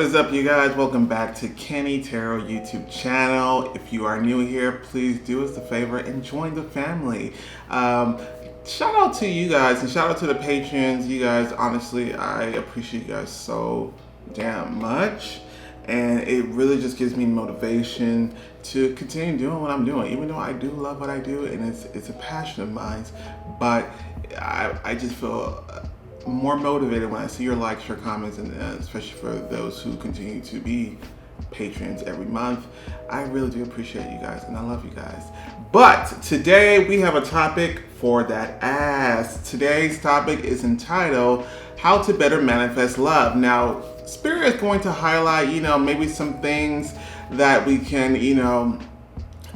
What is up, you guys? Welcome back to Kenny Tarot YouTube channel. If you are new here, please do us a favor and join the family. Shout out to you guys and shout out to the patrons. You guys, honestly, I appreciate you guys so damn much. And it really just gives me motivation to continue doing what I'm doing, even though I do love what I do and it's a passion of mine. But I just feel more motivated when I see your likes, your comments, and especially for those who continue to be patrons every month. I really do appreciate you guys and I love you guys. But today we have a topic for that ass. Today's topic is entitled How to Better Manifest Love. Now, Spirit is going to highlight, maybe some things that we can,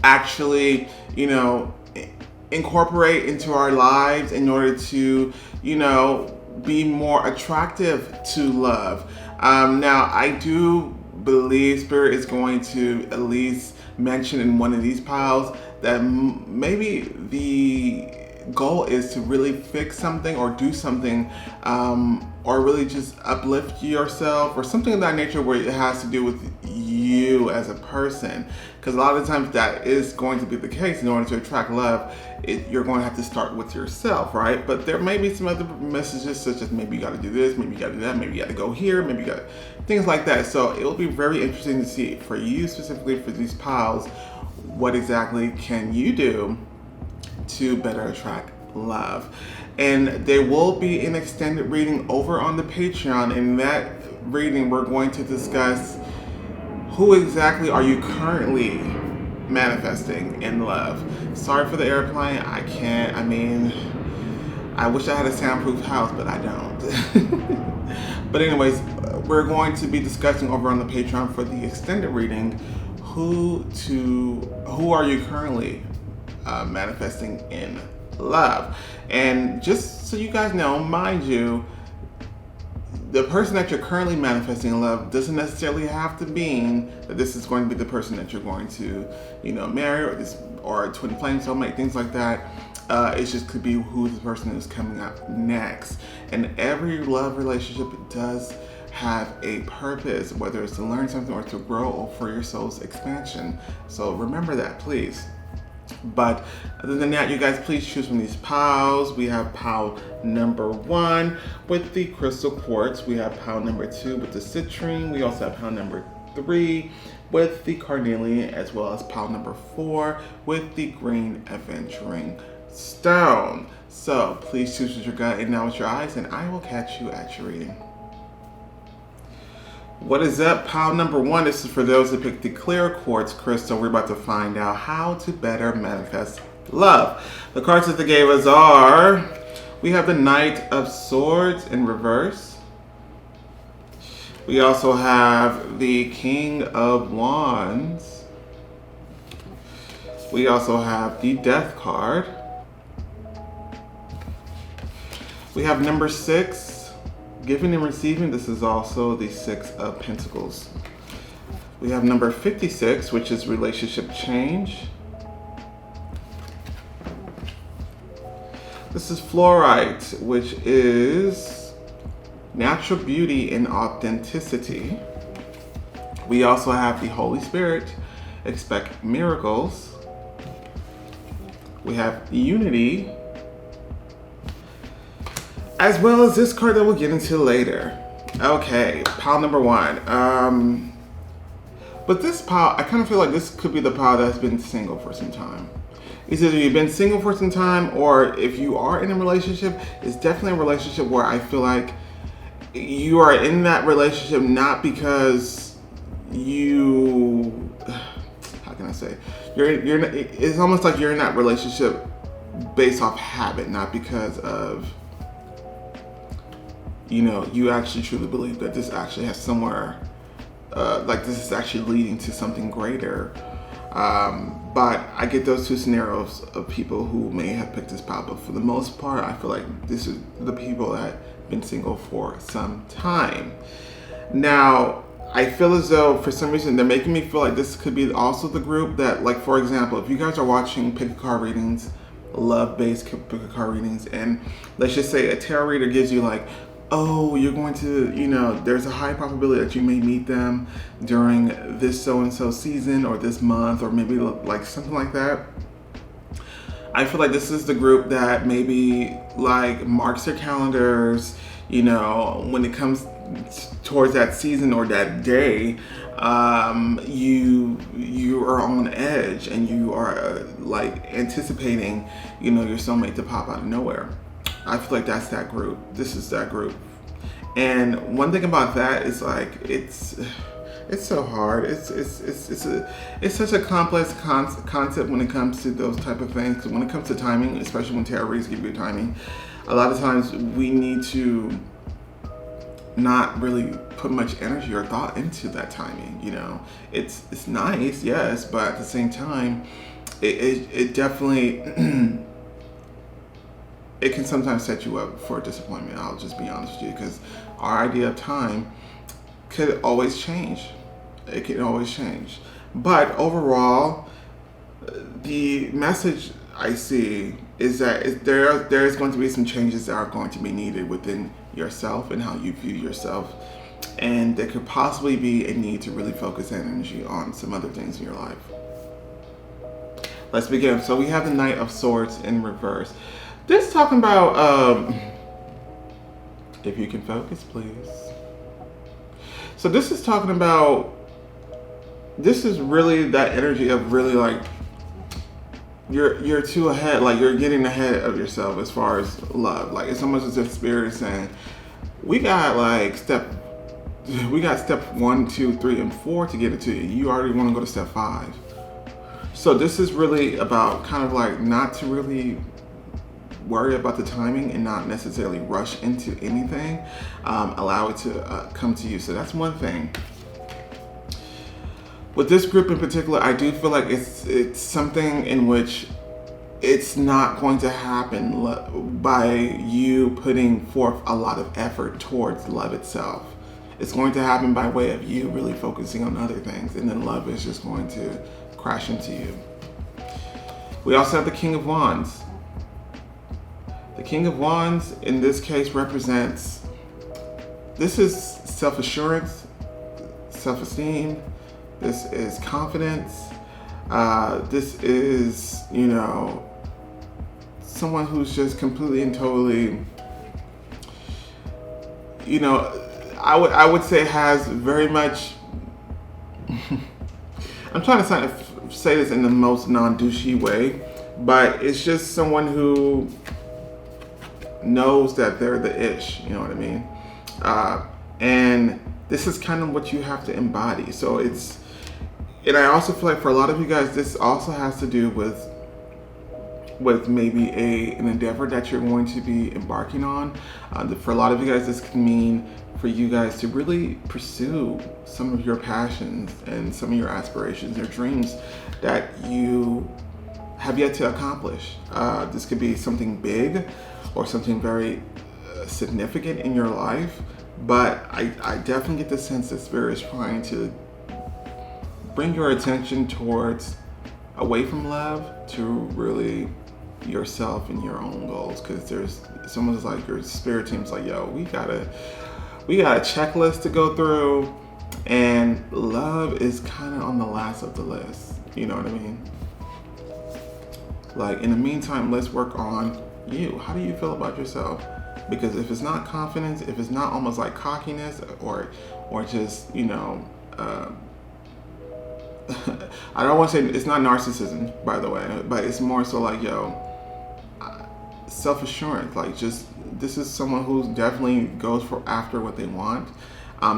actually, incorporate into our lives in order to, be more attractive to love. Now, I do believe Spirit is going to at least mention in one of these piles that maybe the goal is to really fix something or do something, or really just uplift yourself or something of that nature where it has to do with you as a person. Because a lot of times that is going to be the case. In order to attract love, you're going to have to start with yourself, right? But there may be some other messages, such as maybe you got to do this, maybe you got to do that, maybe you got to go here, maybe you got things like that. So it will be very interesting to see for you specifically for these piles, what exactly can you do to better attract love. And there will be an extended reading over on the Patreon. In that reading, we're going to discuss who exactly are you currently manifesting in love. Sorry for the airplane. I wish I had a soundproof house, but I don't. But anyways, we're going to be discussing over on the Patreon for the extended reading who are you currently manifesting in love. And just so you guys know, mind you, the person that you're currently manifesting in love doesn't necessarily have to mean that this is going to be the person that you're going to, marry or twin flame, soulmate, things like that. It just could be who the person is coming up next. And every love relationship does have a purpose, whether it's to learn something or to grow or for your soul's expansion. So remember that, please. But other than that, you guys, please choose from these piles. We have pile number 1 with the crystal quartz. We have pile number 2 with the citrine. We also have pile number 3 with the carnelian, as well as pile number 4 with the green aventurine stone. So please choose with your gut and now with your eyes, and I will catch you at your reading. What is up, pile number 1? This is for those that picked the clear quartz crystal. We're about to find out how to better manifest love. The cards that they gave us are, we have the Knight of Swords in reverse. We also have the King of Wands. We also have the Death card. We have number 6. Giving and receiving, this is also the 6 of Pentacles. We have number 56, which is relationship change. This is fluorite, which is natural beauty and authenticity. We also have the Holy Spirit, expect miracles. We have unity, as well as this card that we'll get into later. Okay, pile number 1. But this pile, I kind of feel like this could be the pile that's been single for some time. It's either you've been single for some time, or if you are in a relationship, it's definitely a relationship where I feel like you are in that relationship not because you, how can I say, it's almost like you're in that relationship based off habit, not because of, you actually truly believe that this actually has somewhere, like this is actually leading to something greater. But I get those two scenarios of people who may have picked this pile, but for the most part, I feel like this is the people that have been single for some time. Now, I feel as though for some reason they're making me feel like this could be also the group that, like, for example, if you guys are watching pick a card readings, love-based pick a card readings, and let's just say a tarot reader gives you like oh, you're going to, there's a high probability that you may meet them during this so-and-so season or this month or maybe like something like that. I feel like this is the group that maybe like marks their calendars, when it comes towards that season or that day. You are on edge and you are like anticipating, your soulmate to pop out of nowhere. I feel like that's that group. This is that group. And one thing about that is like it's so hard. It's such a complex concept when it comes to those type of things. 'Cause when it comes to timing, especially when tarot readers give you timing, a lot of times we need to not really put much energy or thought into that timing. It's nice, yes, but at the same time, it definitely it can sometimes set you up for disappointment. I'll just be honest with you, because our idea of time could always change. It can always change. But overall, the message I see is that there's going to be some changes that are going to be needed within yourself and how you view yourself. And there could possibly be a need to really focus energy on some other things in your life. Let's begin. So we have the Knight of Swords in reverse. This is talking about, if you can focus, please. So this is talking about, this is really that energy of really like, you're too ahead, like you're getting ahead of yourself as far as love. Like it's almost as if Spirit is saying, we got step 1, 2, 3, and 4 to get it to you. You already want to go to step 5. So this is really about kind of like not to really worry about the timing and not necessarily rush into anything. Allow it to come to you. So that's one thing. With this group in particular, I do feel like it's something in which it's not going to happen by you putting forth a lot of effort towards love itself. It's going to happen by way of you really focusing on other things, and then love is just going to crash into you. We also have the King of Wands. The King of Wands in this case represents, this is self-assurance, self-esteem, this is confidence, this is, someone who's just completely and totally, I would say has very much, I'm trying to say this in the most non-douchey way, but it's just someone who knows that they're the ish, you know what I mean? And this is kind of what you have to embody. So and I also feel like for a lot of you guys, this also has to do with maybe an endeavor that you're going to be embarking on. For a lot of you guys, this can mean for you guys to really pursue some of your passions and some of your aspirations, your dreams that you have yet to accomplish. This could be something big or something very significant in your life, but I definitely get the sense that Spirit is trying to bring your attention towards away from love to really yourself and your own goals, because there's someone's like, your spirit team's like, yo, we got a checklist to go through, and love is kind of on the last of the list, you know what I mean? Like, in the meantime, let's work on you. How do you feel about yourself? Because if it's not confidence, if it's not almost like cockiness or just, I don't want to say it's not narcissism, by the way, but it's more so like, self-assurance. Like, just, this is someone who definitely goes after what they want.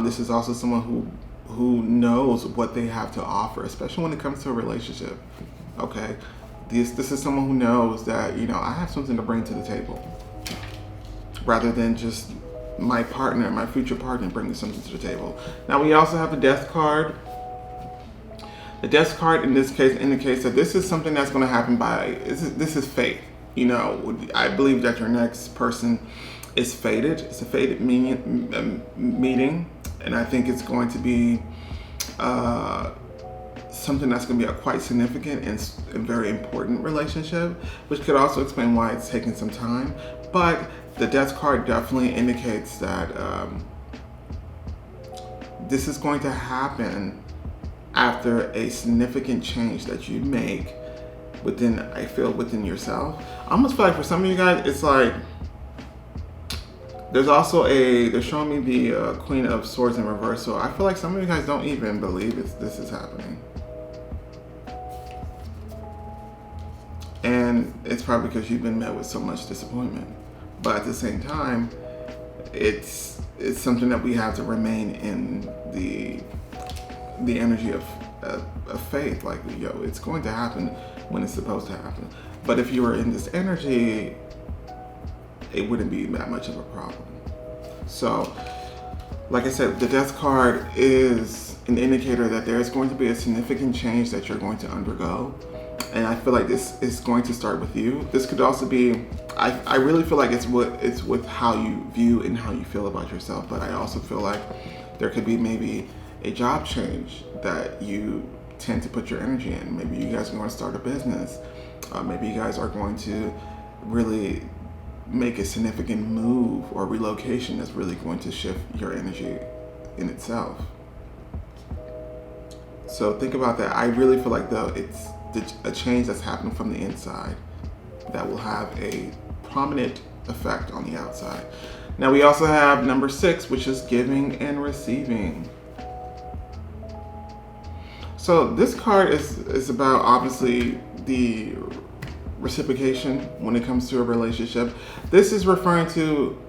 This is also someone who knows what they have to offer, especially when it comes to a relationship. Okay, this is someone who knows that, I have something to bring to the table, rather than just my future partner bringing something to the table. Now we also have the Death card. The Death card in this case indicates that this is something that's going to happen this is fate. I believe that your next person is fated. It's a fated meeting, and I think it's going to be something that's going to be a quite significant and very important relationship, which could also explain why it's taking some time. But the Death card definitely indicates that this is going to happen after a significant change that you make within yourself. I almost feel like for some of you guys, it's like they're showing me the Queen of Swords in reverse. So I feel like some of you guys don't even believe this is happening. And it's probably because you've been met with so much disappointment. But at the same time, it's something that we have to remain in the energy of faith. Like, it's going to happen when it's supposed to happen. But if you were in this energy, it wouldn't be that much of a problem. So, like I said, the Death card is an indicator that there is going to be a significant change that you're going to undergo. And I feel like this is going to start with you. This could also be, I really feel like it's with how you view and how you feel about yourself. But I also feel like there could be maybe a job change that you tend to put your energy in. Maybe you guys are going to start a business. Maybe you guys are going to really make a significant move or relocation that's really going to shift your energy in itself. So think about that. I really feel like though it's a change that's happening from the inside that will have a prominent effect on the outside. Now we also have number 6, which is giving and receiving. So this card is about obviously the reciprocation when it comes to a relationship. This is referring to,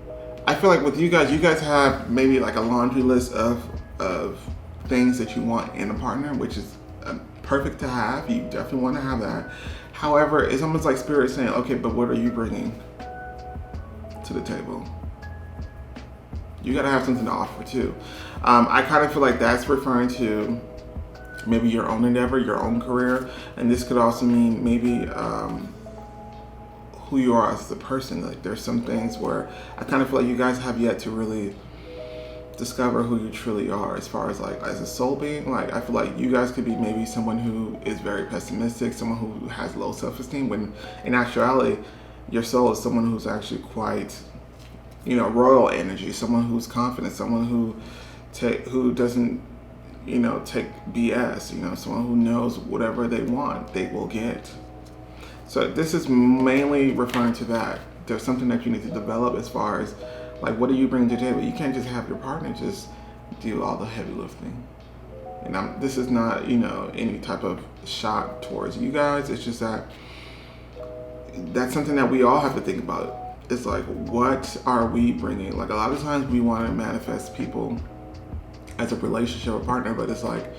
I feel like with you guys have maybe like a laundry list of things that you want in a partner, which is perfect to have. You definitely want to have that. However, it's almost like Spirit saying, okay, but what are you bringing to the table? You got to have something to offer too. I kind of feel like that's referring to maybe your own endeavor, your own career. And this could also mean maybe who you are as a person. Like there's some things where I kind of feel like you guys have yet to really discover who you truly are as far as like as a soul being. Like I feel like you guys could be maybe someone who is very pessimistic, someone who has low self-esteem, when in actuality your soul is someone who's actually quite, royal energy, someone who's confident, someone who doesn't take BS, someone who knows whatever they want they will get. So this is mainly referring to that. There's something that you need to develop as far as like, what do you bring to the table? You can't just have your partner just do all the heavy lifting. And this is not, any type of shot towards you guys. It's just that's something that we all have to think about. It's like, what are we bringing? Like a lot of times we want to manifest people as a relationship or partner, but it's like,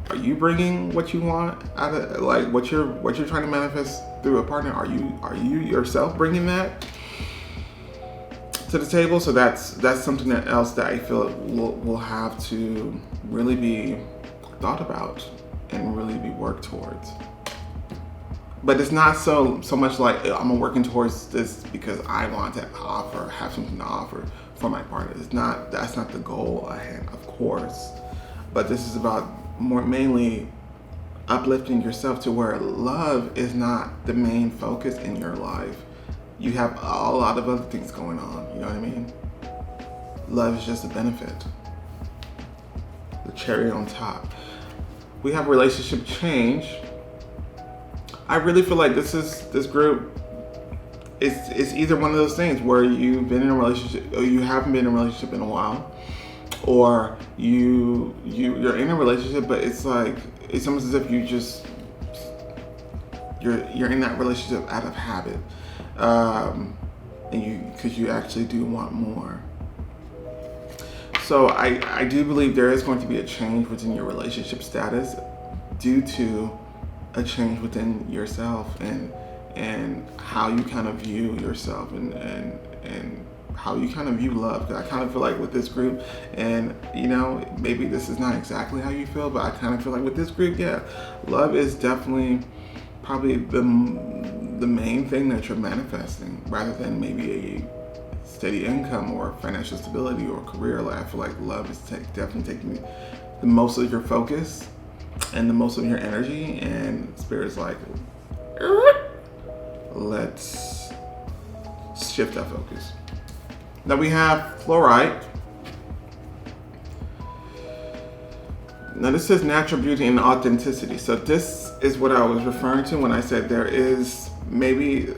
are you bringing what you want out of like what you're trying to manifest through a partner? Are you yourself bringing that to the table? So that's something else that I feel will have to really be thought about and really be worked towards. But it's not so much like I'm working towards this because I want to have something to offer for my partner. That's not the goal at hand, of course. But this is about mainly uplifting yourself to where love is not the main focus in your life. You have a lot of other things going on, you know what I mean? Love is just a benefit. The cherry on top. We have relationship change. I really feel like this group it's either one of those things where you've been in a relationship or you haven't been in a relationship in a while, or you're in a relationship, but it's like it's almost as if you're in that relationship out of habit. And because you actually do want more. So I do believe there is going to be a change within your relationship status due to a change within yourself and how you kind of view yourself and how you kind of view love. I kind of feel like with this group, and maybe this is not exactly how you feel, but I kind of feel like with this group, yeah, love is definitely probably the main thing that you're manifesting, rather than maybe a steady income or financial stability or career. Like I feel like love is definitely taking the most of your focus, and the most of your energy, and Spirit's like, let's shift that focus. Now we have fluorite. Now this says natural beauty and authenticity. So this is what I was referring to when I said there is maybe,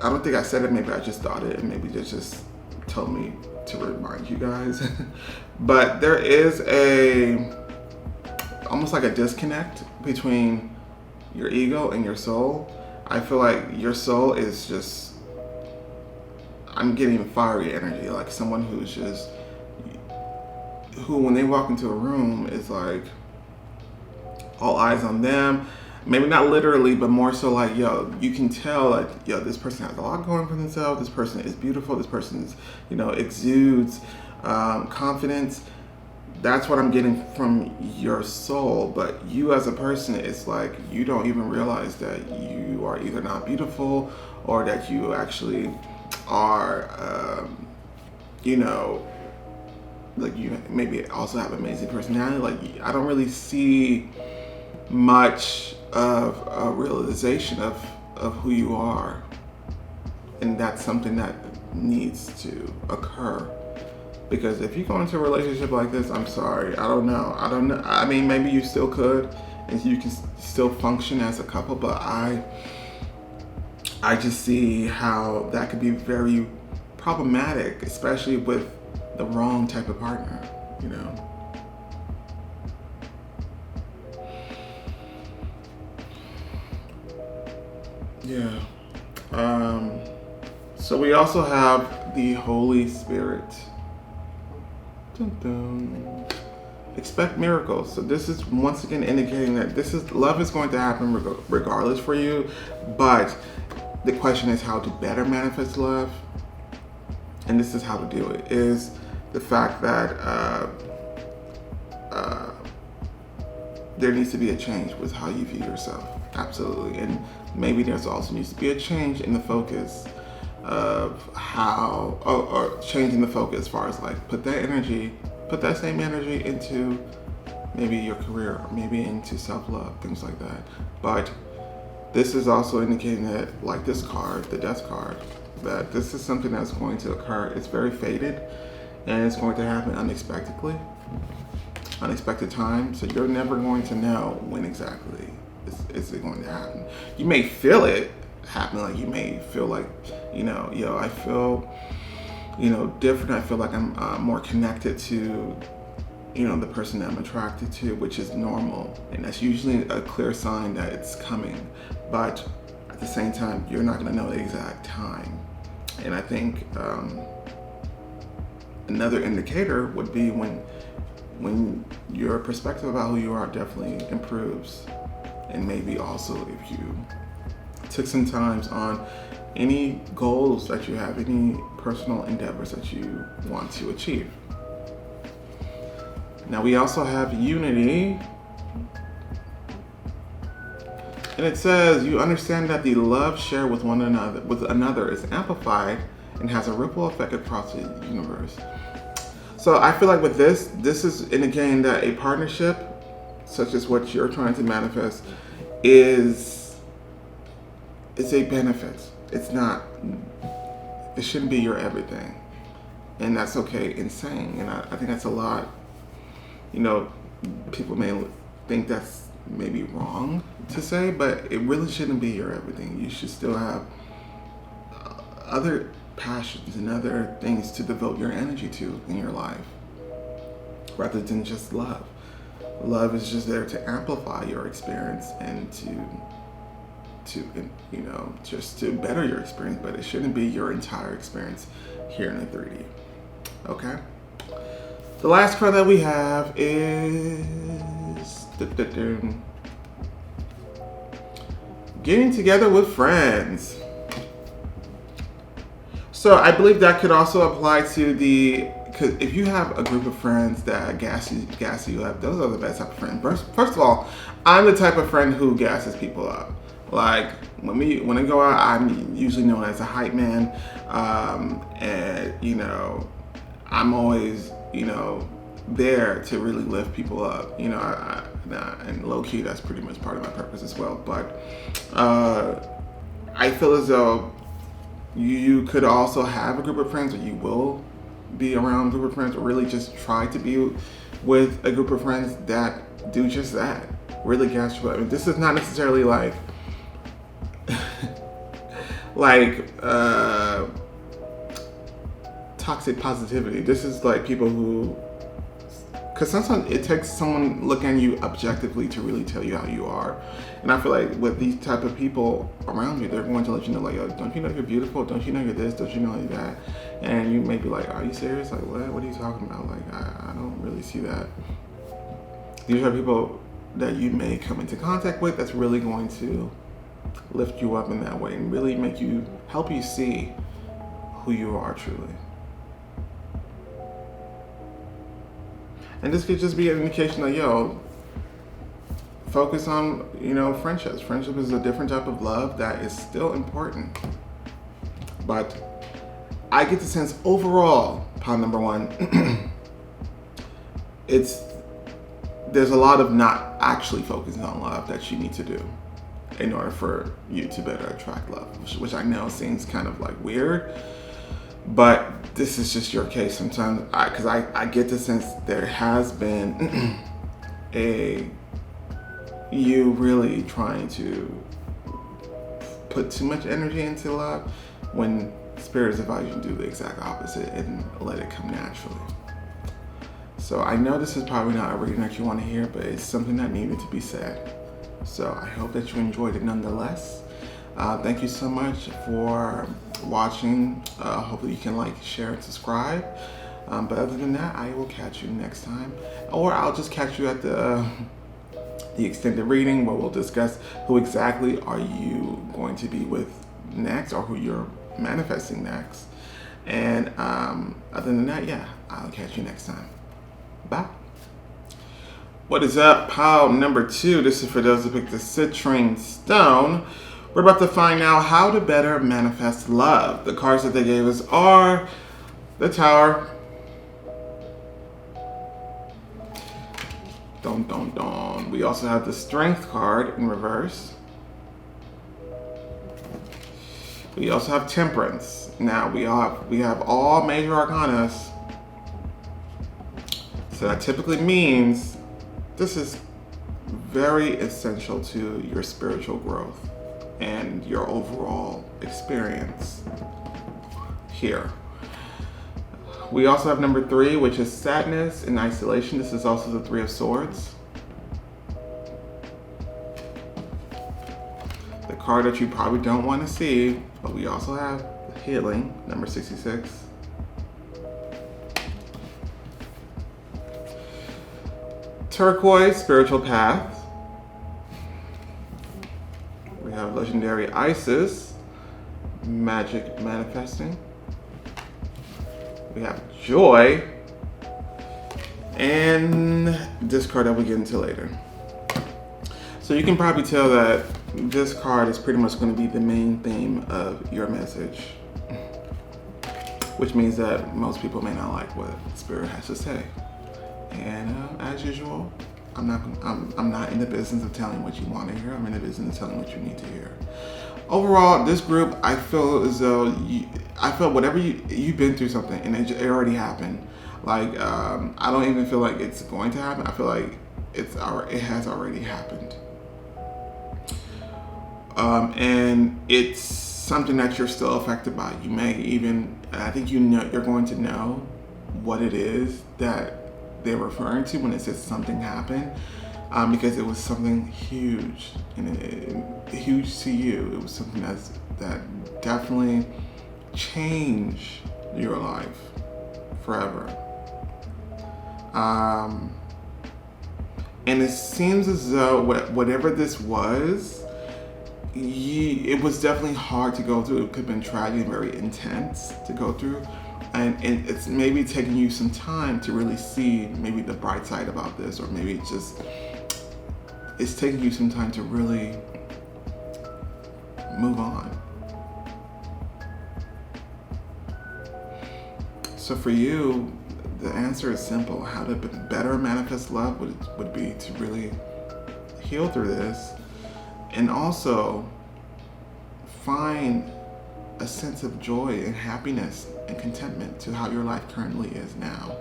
I don't think I said it, maybe I just thought it, and maybe they just told me to remind you guys. But there is almost like a disconnect between your ego and your soul. I feel like your soul is just, I'm getting fiery energy, like someone who's just, who when they walk into a room is like all eyes on them. Maybe not literally, but more so like, yo, you can tell like, yo, this person has a lot going for themselves. This person is beautiful. This person is, exudes confidence. That's what I'm getting from your soul. But you as a person, it's like you don't even realize that you are either not beautiful or that you actually are, like you maybe also have amazing personality. Like I don't really see much of a realization of who you are, and that's something that needs to occur. Because if you go into a relationship like this, I'm sorry, I don't know. I mean, maybe you still could, and you can still function as a couple, but I just see how that could be very problematic, especially with the wrong type of partner, Yeah. So we also have the Holy Spirit. Dun, dun. Expect miracles. So this is once again indicating that love is going to happen regardless for you, but the question is how to better manifest love. And this is how to do it, is the fact that there needs to be a change with how you view yourself. Absolutely. And maybe there's also needs to be a change in the focus of how, or changing the focus as far as like put that same energy into maybe your career, or maybe into self-love, things like that. But this is also indicating that, like this card, the Death card, that this is something that's going to occur. It's very fated, and it's going to happen unexpected time. So you're never going to know when exactly is it going to happen. You may feel it happen, like you may feel like, I feel, different. I feel like I'm more connected to, the person that I'm attracted to, which is normal, and that's usually a clear sign that it's coming. But at the same time, you're not going to know the exact time. And I think another indicator would be when your perspective about who you are definitely improves. And maybe also if you took some time on any goals that you have, any personal endeavors that you want to achieve. Now we also have unity. And it says, you understand that the love shared with another is amplified and has a ripple effect across the universe. So I feel like with this is indicating that a partnership, such as what you're trying to manifest, is a benefit. It shouldn't be your everything. And that's okay in saying. And I think that's a lot, people may think that's maybe wrong to say, but it really shouldn't be your everything. You should still have other passions and other things to devote your energy to in your life, rather than just love. Love is just there to amplify your experience and just to better your experience, but it shouldn't be your entire experience here in the 3D. Okay? The last card that we have is getting together with friends. So I believe that could also apply to because if you have a group of friends that gas you up, those are the best type of friends. First of all, I'm the type of friend who gasses people up. Like when I go out, I'm usually known as a hype man, and I'm always there to really lift people up. and low key, that's pretty much part of my purpose as well. But I feel as though you could also have a group of friends, or you will be around a group of friends, or really just try to be with a group of friends that do just that. Really gas you up. And this is not necessarily like toxic positivity. This is like people who, because sometimes it takes someone looking at you objectively to really tell you how you are. And I feel like with these type of people around you, they're going to let you know, like, don't you know you're beautiful? Don't you know you're this? Don't you know you're that? And you may be like, are you serious? Like, what are you talking about? Like, I don't really see that. These are people that you may come into contact with that's really going to lift you up in that way and really help you see who you are truly. And this could just be an indication that, focus on, friendships. Friendship is a different type of love that is still important. But I get the sense overall, pile number one, there's a lot of not actually focusing on love that you need to do in order for you to better attract love, which I know seems kind of like weird, but this is just your case sometimes, because I get the sense there has been you really trying to put too much energy into love when Spirit is advising you to do the exact opposite and let it come naturally. So I know this is probably not a reading that you want to hear, but it's something that needed to be said. So I hope that you enjoyed it nonetheless. Thank you so much for watching. Hopefully you can like, share, and subscribe. But other than that, I will catch you next time. Or I'll just catch you at the extended reading where we'll discuss who exactly are you going to be with next, or who you're manifesting next. And other than that, I'll catch you next time. Bye. What is up, pile number 2? This is for those who picked the citrine stone. We're about to find out how to better manifest love. The cards that they gave us are the Tower, dun dun dun. We also have the Strength card in reverse. We also have Temperance. Now we have all major arcanas. So that typically means this is very essential to your spiritual growth and your overall experience here. We also have number 3, which is Sadness and Isolation. This is also the 3 of Swords. The card that you probably don't want to see, but we also have Healing, number 66. Turquoise, Spiritual Path. We have Legendary Isis, Magic Manifesting. We have Joy, and this card that we'll get into later. So you can probably tell that this card is pretty much going to be the main theme of your message, which means that most people may not like what Spirit has to say. And as usual, I'm not in the business of telling what you want to hear. I'm in the business of telling what you need to hear. Overall, this group, I feel as though whatever you've been through something, and it already happened. Like I don't even feel like it's going to happen. I feel like it has already happened. And it's something that you're still affected by. You may even, I think you're going to know what it is that they're referring to when it says something happened, because it was something huge, and huge to you. It was something that definitely changed your life forever. And it seems as though whatever this was, it was definitely hard to go through. It could have been tragic and very intense to go through. And it's maybe taking you some time to really see maybe the bright side about this, or maybe it's taking you some time to really move on. So for you, the answer is simple. How to better manifest love would be to really heal through this, and also find a sense of joy and happiness and contentment to how your life currently is now.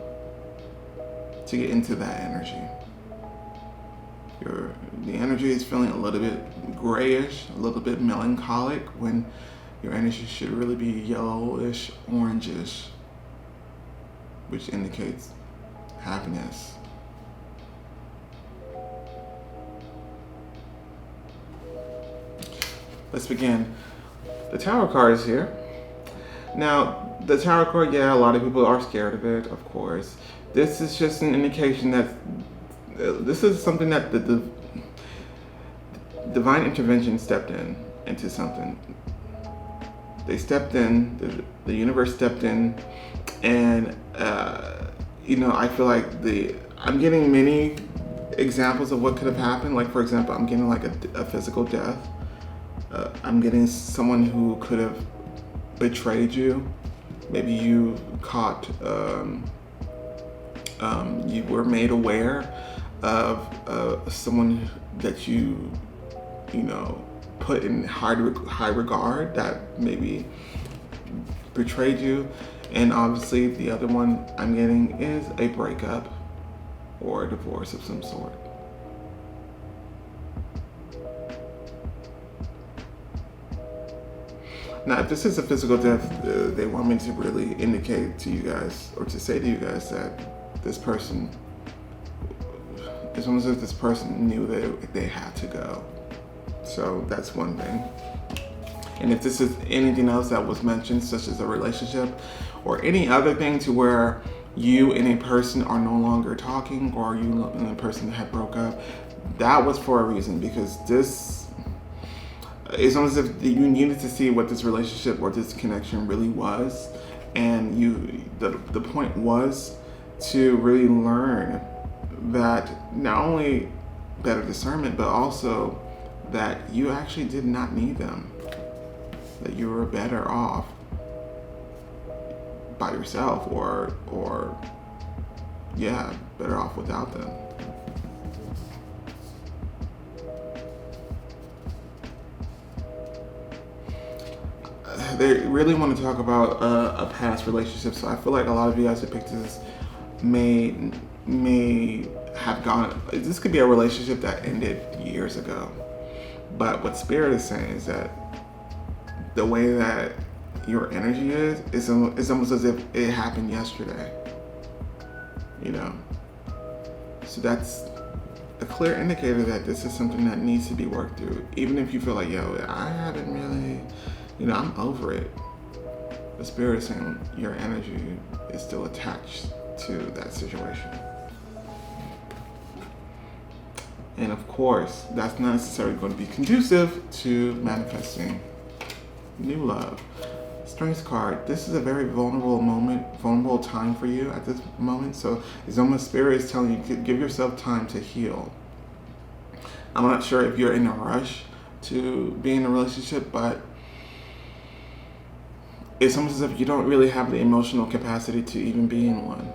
To get into that energy. The energy is feeling a little bit grayish, a little bit melancholic, when your energy should really be yellowish, orangish, which indicates happiness. Let's begin. The Tower card is here. Now, the Tower card, a lot of people are scared of it, of course. This is just an indication that this is something that the divine intervention stepped into something. They stepped in, the universe stepped in, and I feel like I'm getting many examples of what could have happened. Like, for example, I'm getting like a physical death. I'm getting someone who could have betrayed you. Maybe you caught, you were made aware of someone that you put in high regard that maybe betrayed you. And obviously the other one I'm getting is a breakup or a divorce of some sort. Now, if this is a physical death, they want me to really indicate to you guys, or to say to you guys, that this person, it's almost as if this person knew that they had to go. So that's one thing. And if this is anything else that was mentioned, such as a relationship or any other thing to where you and a person are no longer talking, or you and a person have broke up, that was for a reason, because this, it's almost as if you needed to see what this relationship or this connection really was, and the point was to really learn that not only better discernment, but also that you actually did not need them, that you were better off by yourself, or better off without them. They really want to talk about a past relationship, so I feel like a lot of you guys who picked this may have gone. This could be a relationship that ended years ago, but what Spirit is saying is that the way that your energy is almost as if it happened yesterday. So that's a clear indicator that this is something that needs to be worked through. Even if you feel like, I haven't really, I'm over it. The Spirit is saying your energy is still attached to that situation. And of course, that's not necessarily going to be conducive to manifesting new love. Strength card. This is a very vulnerable time for you at this moment. So it's almost Spirit is telling you to give yourself time to heal. I'm not sure if you're in a rush to be in a relationship, but it's almost as if you don't really have the emotional capacity to even be in one.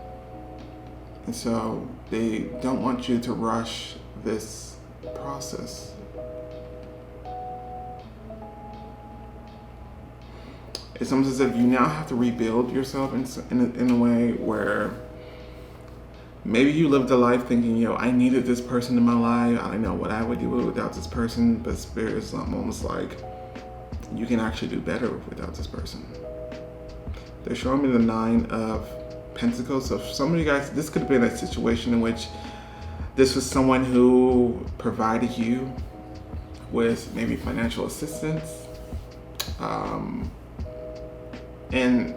And so they don't want you to rush this process. It's almost as if you now have to rebuild yourself in a way where maybe you lived a life thinking, I needed this person in my life. I don't know what I would do without this person. But Spirit is almost like you can actually do better without this person. They're showing me the 9 of Pentacles. So for some of you guys, this could have been a situation in which this was someone who provided you with maybe financial assistance. And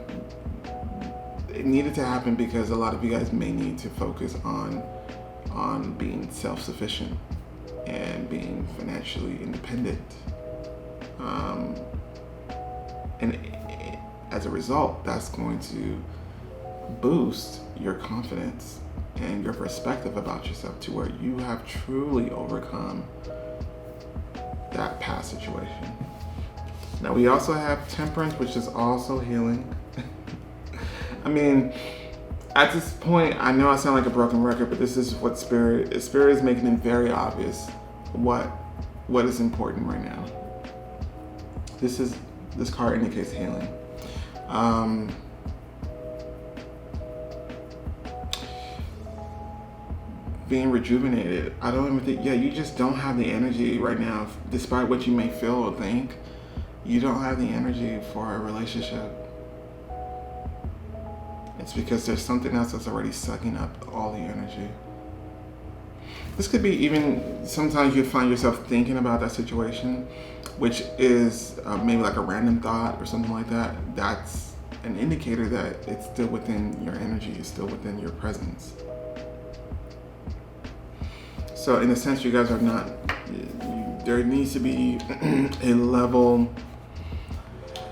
it needed to happen because a lot of you guys may need to focus on being self-sufficient and being financially independent. And as a result, that's going to boost your confidence and your perspective about yourself to where you have truly overcome that past situation. Now we also have Temperance, which is also healing. I mean, at this point, I know I sound like a broken record, but this is what Spirit is making it very obvious what is important right now. This card indicates healing. Being rejuvenated. I don't even think, you just don't have the energy right now, despite what you may feel or think. You don't have the energy for a relationship. It's because there's something else that's already sucking up all the energy. This could be even, sometimes you find yourself thinking about that situation, which is maybe like a random thought or something like that. That's an indicator that it's still within your energy, it's still within your presence. So in a sense, you guys are not, there needs to be a level.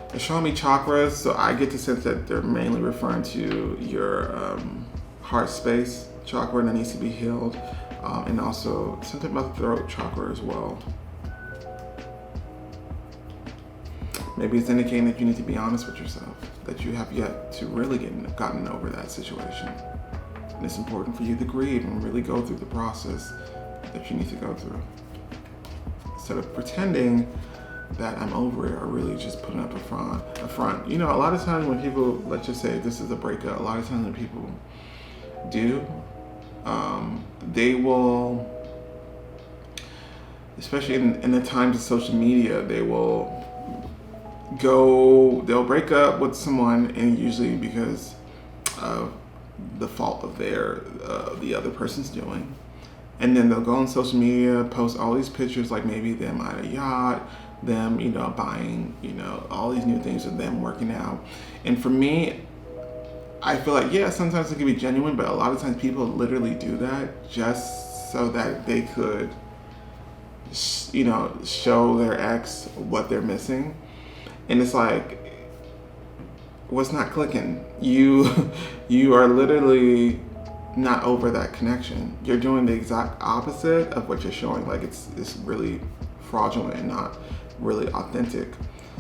They're showing me chakras, so I get the sense that they're mainly referring to your heart space chakra that needs to be healed, and also something about the throat chakra as well. Maybe it's indicating that you need to be honest with yourself, that you have yet to really gotten over that situation. And it's important for you to grieve and really go through the process that you need to go through. Instead of pretending that I'm over it, or really just putting up a front. You know, a lot of times when people, let's just say this is a breakup, a lot of times when people do, they will, especially in the times of social media, they'll break up with someone, and usually because of the fault of the other person's doing. And then they'll go on social media, post all these pictures, like maybe them at a yacht, them, buying, all these new things, of them working out. And for me, I feel like, sometimes it can be genuine, but a lot of times people literally do that just so that they could, show their ex what they're missing. And it's like, what's not clicking? You are literally not over that connection. You're doing the exact opposite of what you're showing. Like it's really fraudulent and not really authentic.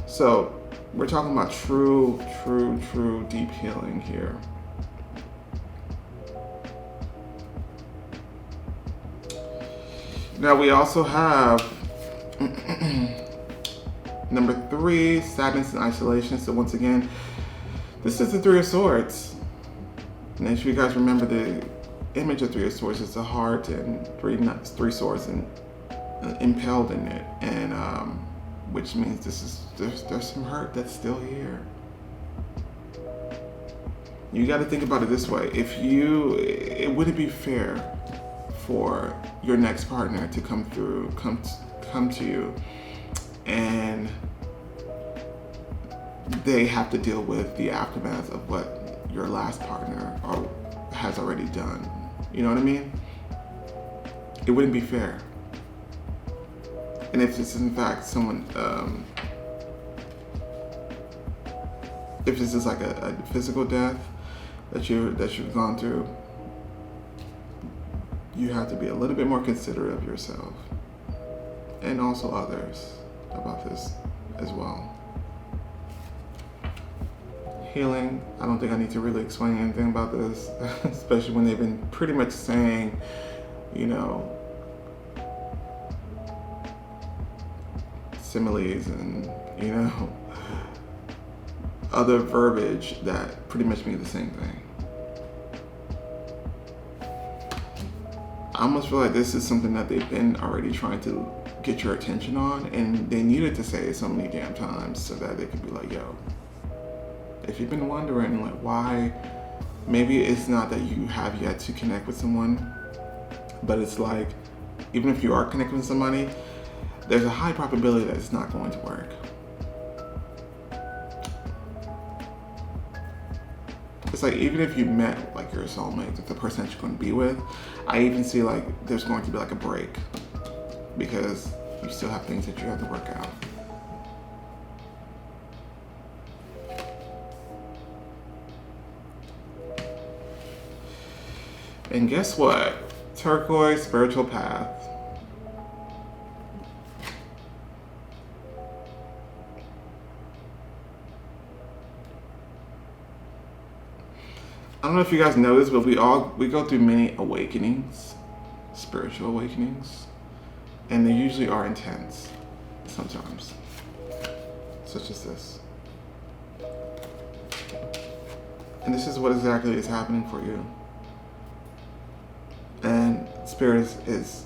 So we're talking about true deep healing here. Now we also have number 3, sadness and isolation. So once again, this is the 3 of Swords. And if you guys remember the image of 3 of Swords, it's a heart and 3 swords and impaled in it, and which means there's some hurt that's still here. You got to think about it this way: it wouldn't be fair for your next partner to come to you, and they have to deal with the aftermath of what your last partner has already done. You know what I mean? It wouldn't be fair. And if it's in fact someone, if this is like a physical death that you've gone through, you have to be a little bit more considerate of yourself and also others about this as well. Healing, I don't think I need to really explain anything about this, especially when they've been pretty much saying, similes and, other verbiage that pretty much mean the same thing. I almost feel like this is something that they've been already trying to get your attention on, and they needed to say it so many damn times so that they could be like, yo, if you've been wondering like why, maybe it's not that you have yet to connect with someone, but it's like, even if you are connecting with somebody, there's a high probability that it's not going to work. It's like, even if you met like your soulmate, the person that you're going to be with, I even see like there's going to be like a break because you still have things that you have to work out. And guess what? Turquoise, spiritual path. I don't know if you guys know this, but we go through many awakenings, spiritual awakenings. and they usually are intense sometimes, such as this. And this is what exactly is happening for you. And Spirit is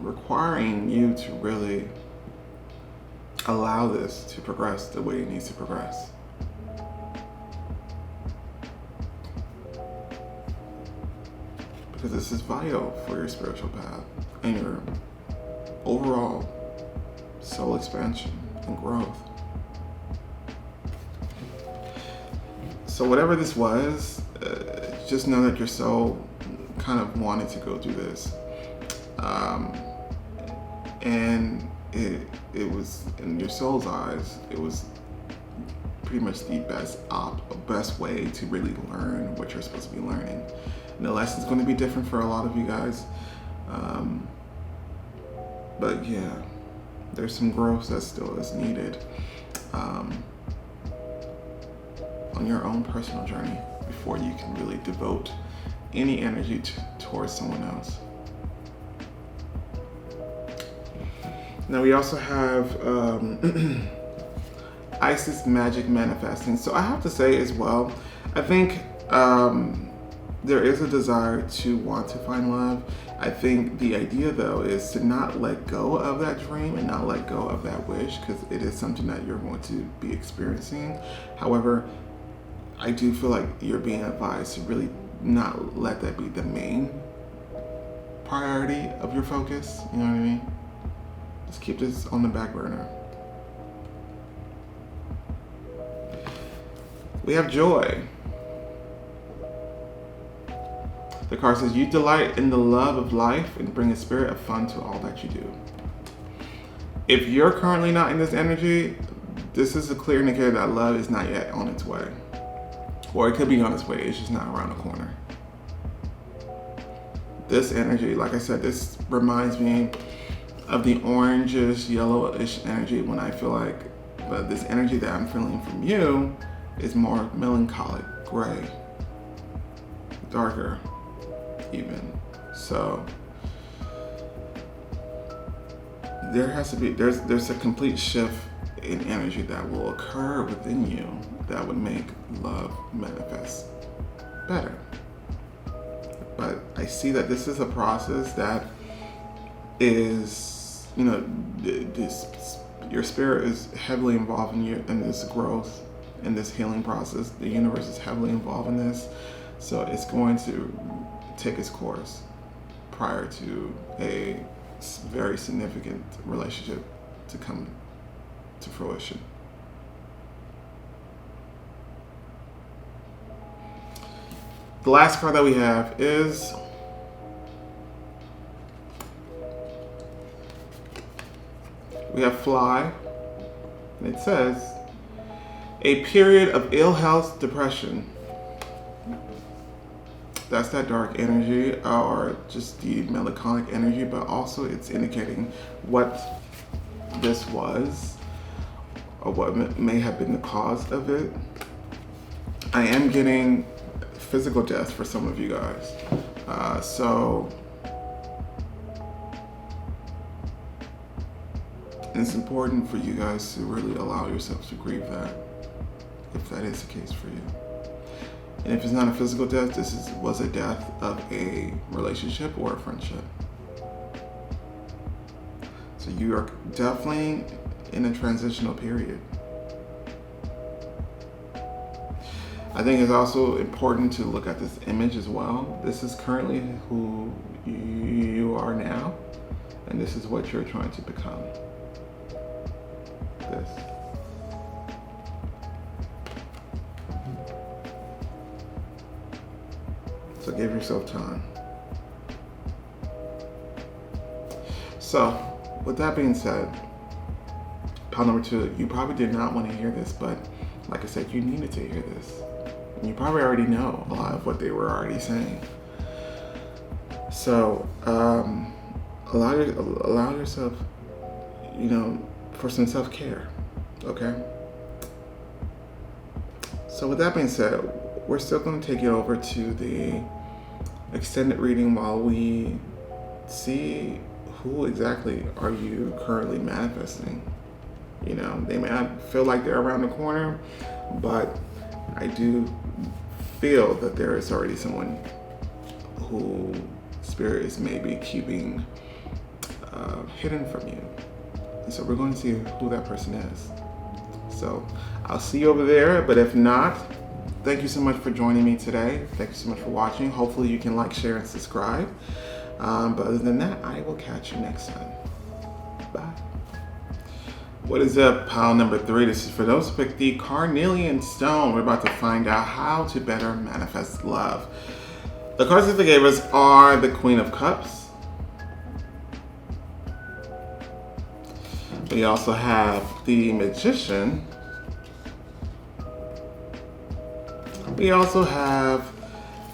requiring you to really allow this to progress the way it needs to progress. Because this is vital for your spiritual path and your overall soul expansion and growth. So whatever this was, just know that your soul kind of wanted to go through this. And it was, in your soul's eyes, it was pretty much the best way to really learn what you're supposed to be learning. And the lesson's going to be different for a lot of you guys. But yeah, there's some growth that still is needed on your own personal journey before you can really devote any energy towards someone else. Now we also have Isis magic manifesting. So I have to say as well, I think there is a desire to want to find love. I think the idea though is to not let go of that dream and not let go of that wish, because it is something that you're going to be experiencing. However, I do feel like you're being advised to really not let that be the main priority of your focus. You know what I mean? Just keep this on the back burner. We have joy. The card says, you delight in the love of life and bring a spirit of fun to all that you do. If you're currently not in this energy, this is a clear indicator that love is not yet on its way. Or it could be on its way, it's just not around the corner. This energy, like I said, this reminds me of the orangish, yellowish energy when I feel like, but this energy that I'm feeling from you is more melancholic, gray, darker even. So there has to be, there's a complete shift in energy that will occur within you that would make love manifest better. But I see that this is a process that is, you know, your spirit is heavily involved in this growth, in this healing process. The universe is heavily involved in this, so it's going to take its course prior to a very significant relationship to come to fruition. The last card that we have is we have Fly, and it says, a period of ill health, depression. That's that dark energy or just the melancholic energy, but also it's indicating what this was or what may have been the cause of it. I am getting physical death for some of you guys. So it's important for you guys to really allow yourselves to grieve that, if that is the case for you. And if it's not a physical death, this was a death of a relationship or a friendship. So you are definitely in a transitional period. I think it's also important to look at this image as well. This is currently who you are now, and this is what you're trying to become. This. So give yourself time. So, with that being said, pile number 2, you probably did not want to hear this, but like I said, you needed to hear this. And you probably already know a lot of what they were already saying. So, allow yourself, for some self-care, okay? So with that being said, we're still going to take you over to the extended reading while we see who exactly are you currently manifesting? You know, they may not feel like they're around the corner, but I do feel that there is already someone who Spirit is maybe keeping hidden from you. And so we're going to see who that person is. So I'll see you over there, but if not, thank you so much for joining me today. Thank you so much for watching. Hopefully you can like, share, and subscribe. But other than that, I will catch you next time. Bye. What is up, pile number 3? This is for those who picked the carnelian stone. We're about to find out how to better manifest love. The cards that they gave us are the Queen of Cups. We also have the Magician. We also have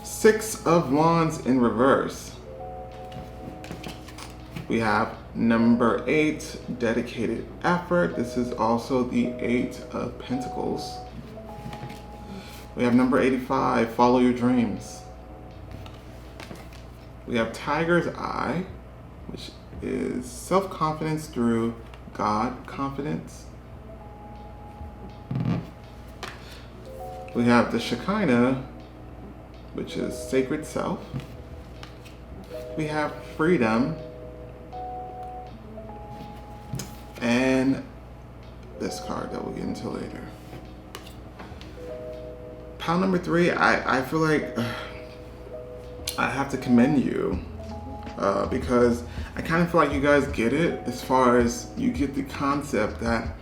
6 of Wands in reverse. We have number 8, dedicated effort. This is also the 8 of Pentacles. We have number 85, follow your dreams. We have Tiger's Eye, which is self-confidence through God confidence. We have the Shekinah, which is sacred self. We have freedom. And this card that we'll get into later. Pile number 3, I feel like I have to commend you because I kind of feel like you guys get it, as far as you get the concept that,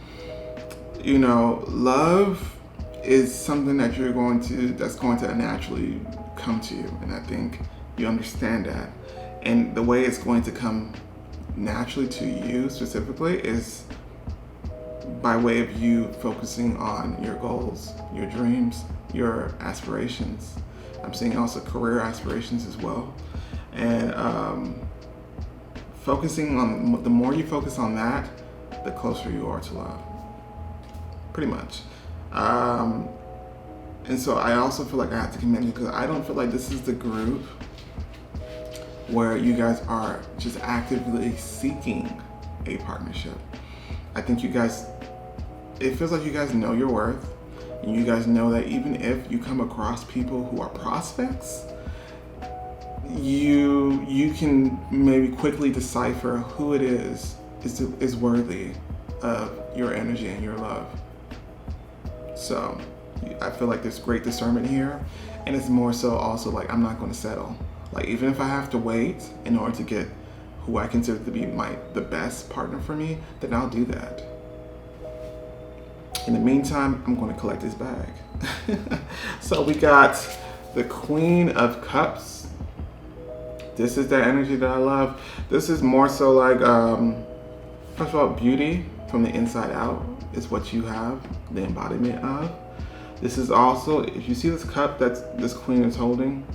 you know, love is something that that's going to naturally come to you. And I think you understand that. And the way it's going to come naturally to you specifically is by way of you focusing on your goals, your dreams, your aspirations. I'm seeing also career aspirations as well. And focusing on, the more you focus on that, the closer you are to love. Pretty much. And so I also feel like I have to commend you, because I don't feel like this is the group where you guys are just actively seeking a partnership. I think you guys, it feels like you guys know your worth, and you guys know that even if you come across people who are prospects, you can maybe quickly decipher who it is worthy of your energy and your love. So I feel like there's great discernment here, and it's more so also like, I'm not going to settle. Like, even if I have to wait in order to get who I consider to be the best partner for me, then I'll do that. In the meantime, I'm going to collect this bag. So we got the Queen of Cups. This is the energy that I love. This is more so like, first of all, beauty from the inside out is what you have, the embodiment of. This is also, if you see this cup that this queen is holding,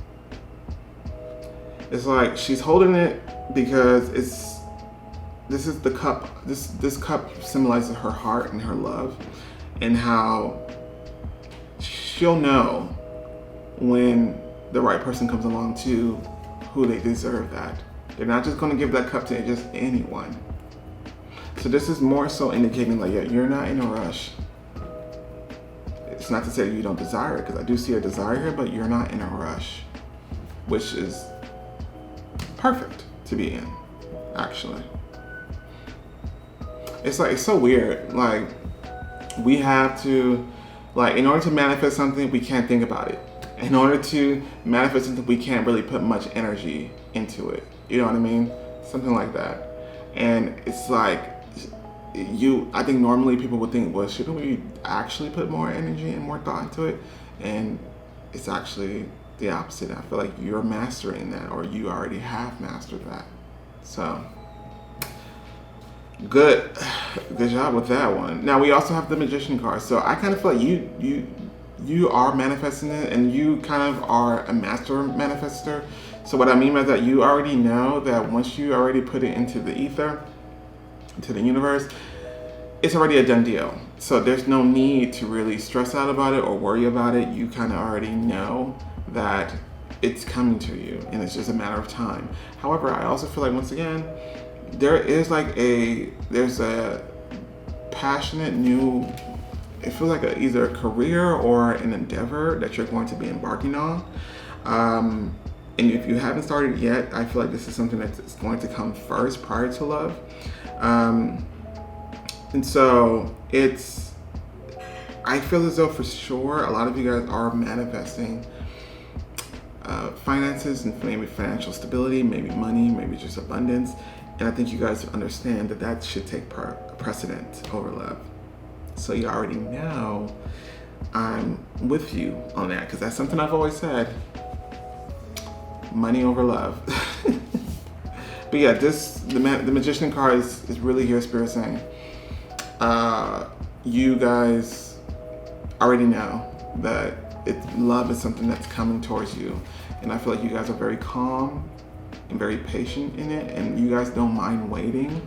it's like she's holding it because this is the cup. This cup symbolizes her heart and her love, and how she'll know when the right person comes along to who they deserve that. They're not just going to give that cup to just anyone. So this is more so indicating like, yeah, you're not in a rush. It's not to say you don't desire it, because I do see a desire here, but you're not in a rush, which is perfect to be in, actually. It's like, it's so weird. Like, we have to, like, in order to manifest something, we can't think about it. In order to manifest something, we can't really put much energy into it. You know what I mean? Something like that. And it's like, I think normally people would think, well, shouldn't we actually put more energy and more thought into it? And it's actually the opposite. I feel like you're mastering that, or you already have mastered that. So good job with that one. Now we also have the Magician card. So I kind of feel like you are manifesting it, and you kind of are a master manifester. So what I mean by that, you already know that once you already put it into the ether, into the universe, it's already a done deal. So there's no need to really stress out about it or worry about it. You kind of already know that it's coming to you, and it's just a matter of time. However, I also feel like, once again, there's a passionate new, it feels like either a career or an endeavor that you're going to be embarking on. And if you haven't started yet, I feel like this is something that's going to come first prior to love. And so I feel as though for sure a lot of you guys are manifesting finances and maybe financial stability, maybe money, maybe just abundance. And I think you guys understand that should take precedent over love. So you already know I'm with you on that, because that's something I've always said. Money over love. But yeah, the Magician card is really here, Spirit saying, you guys already know that love is something that's coming towards you. And I feel like you guys are very calm and very patient in it, and you guys don't mind waiting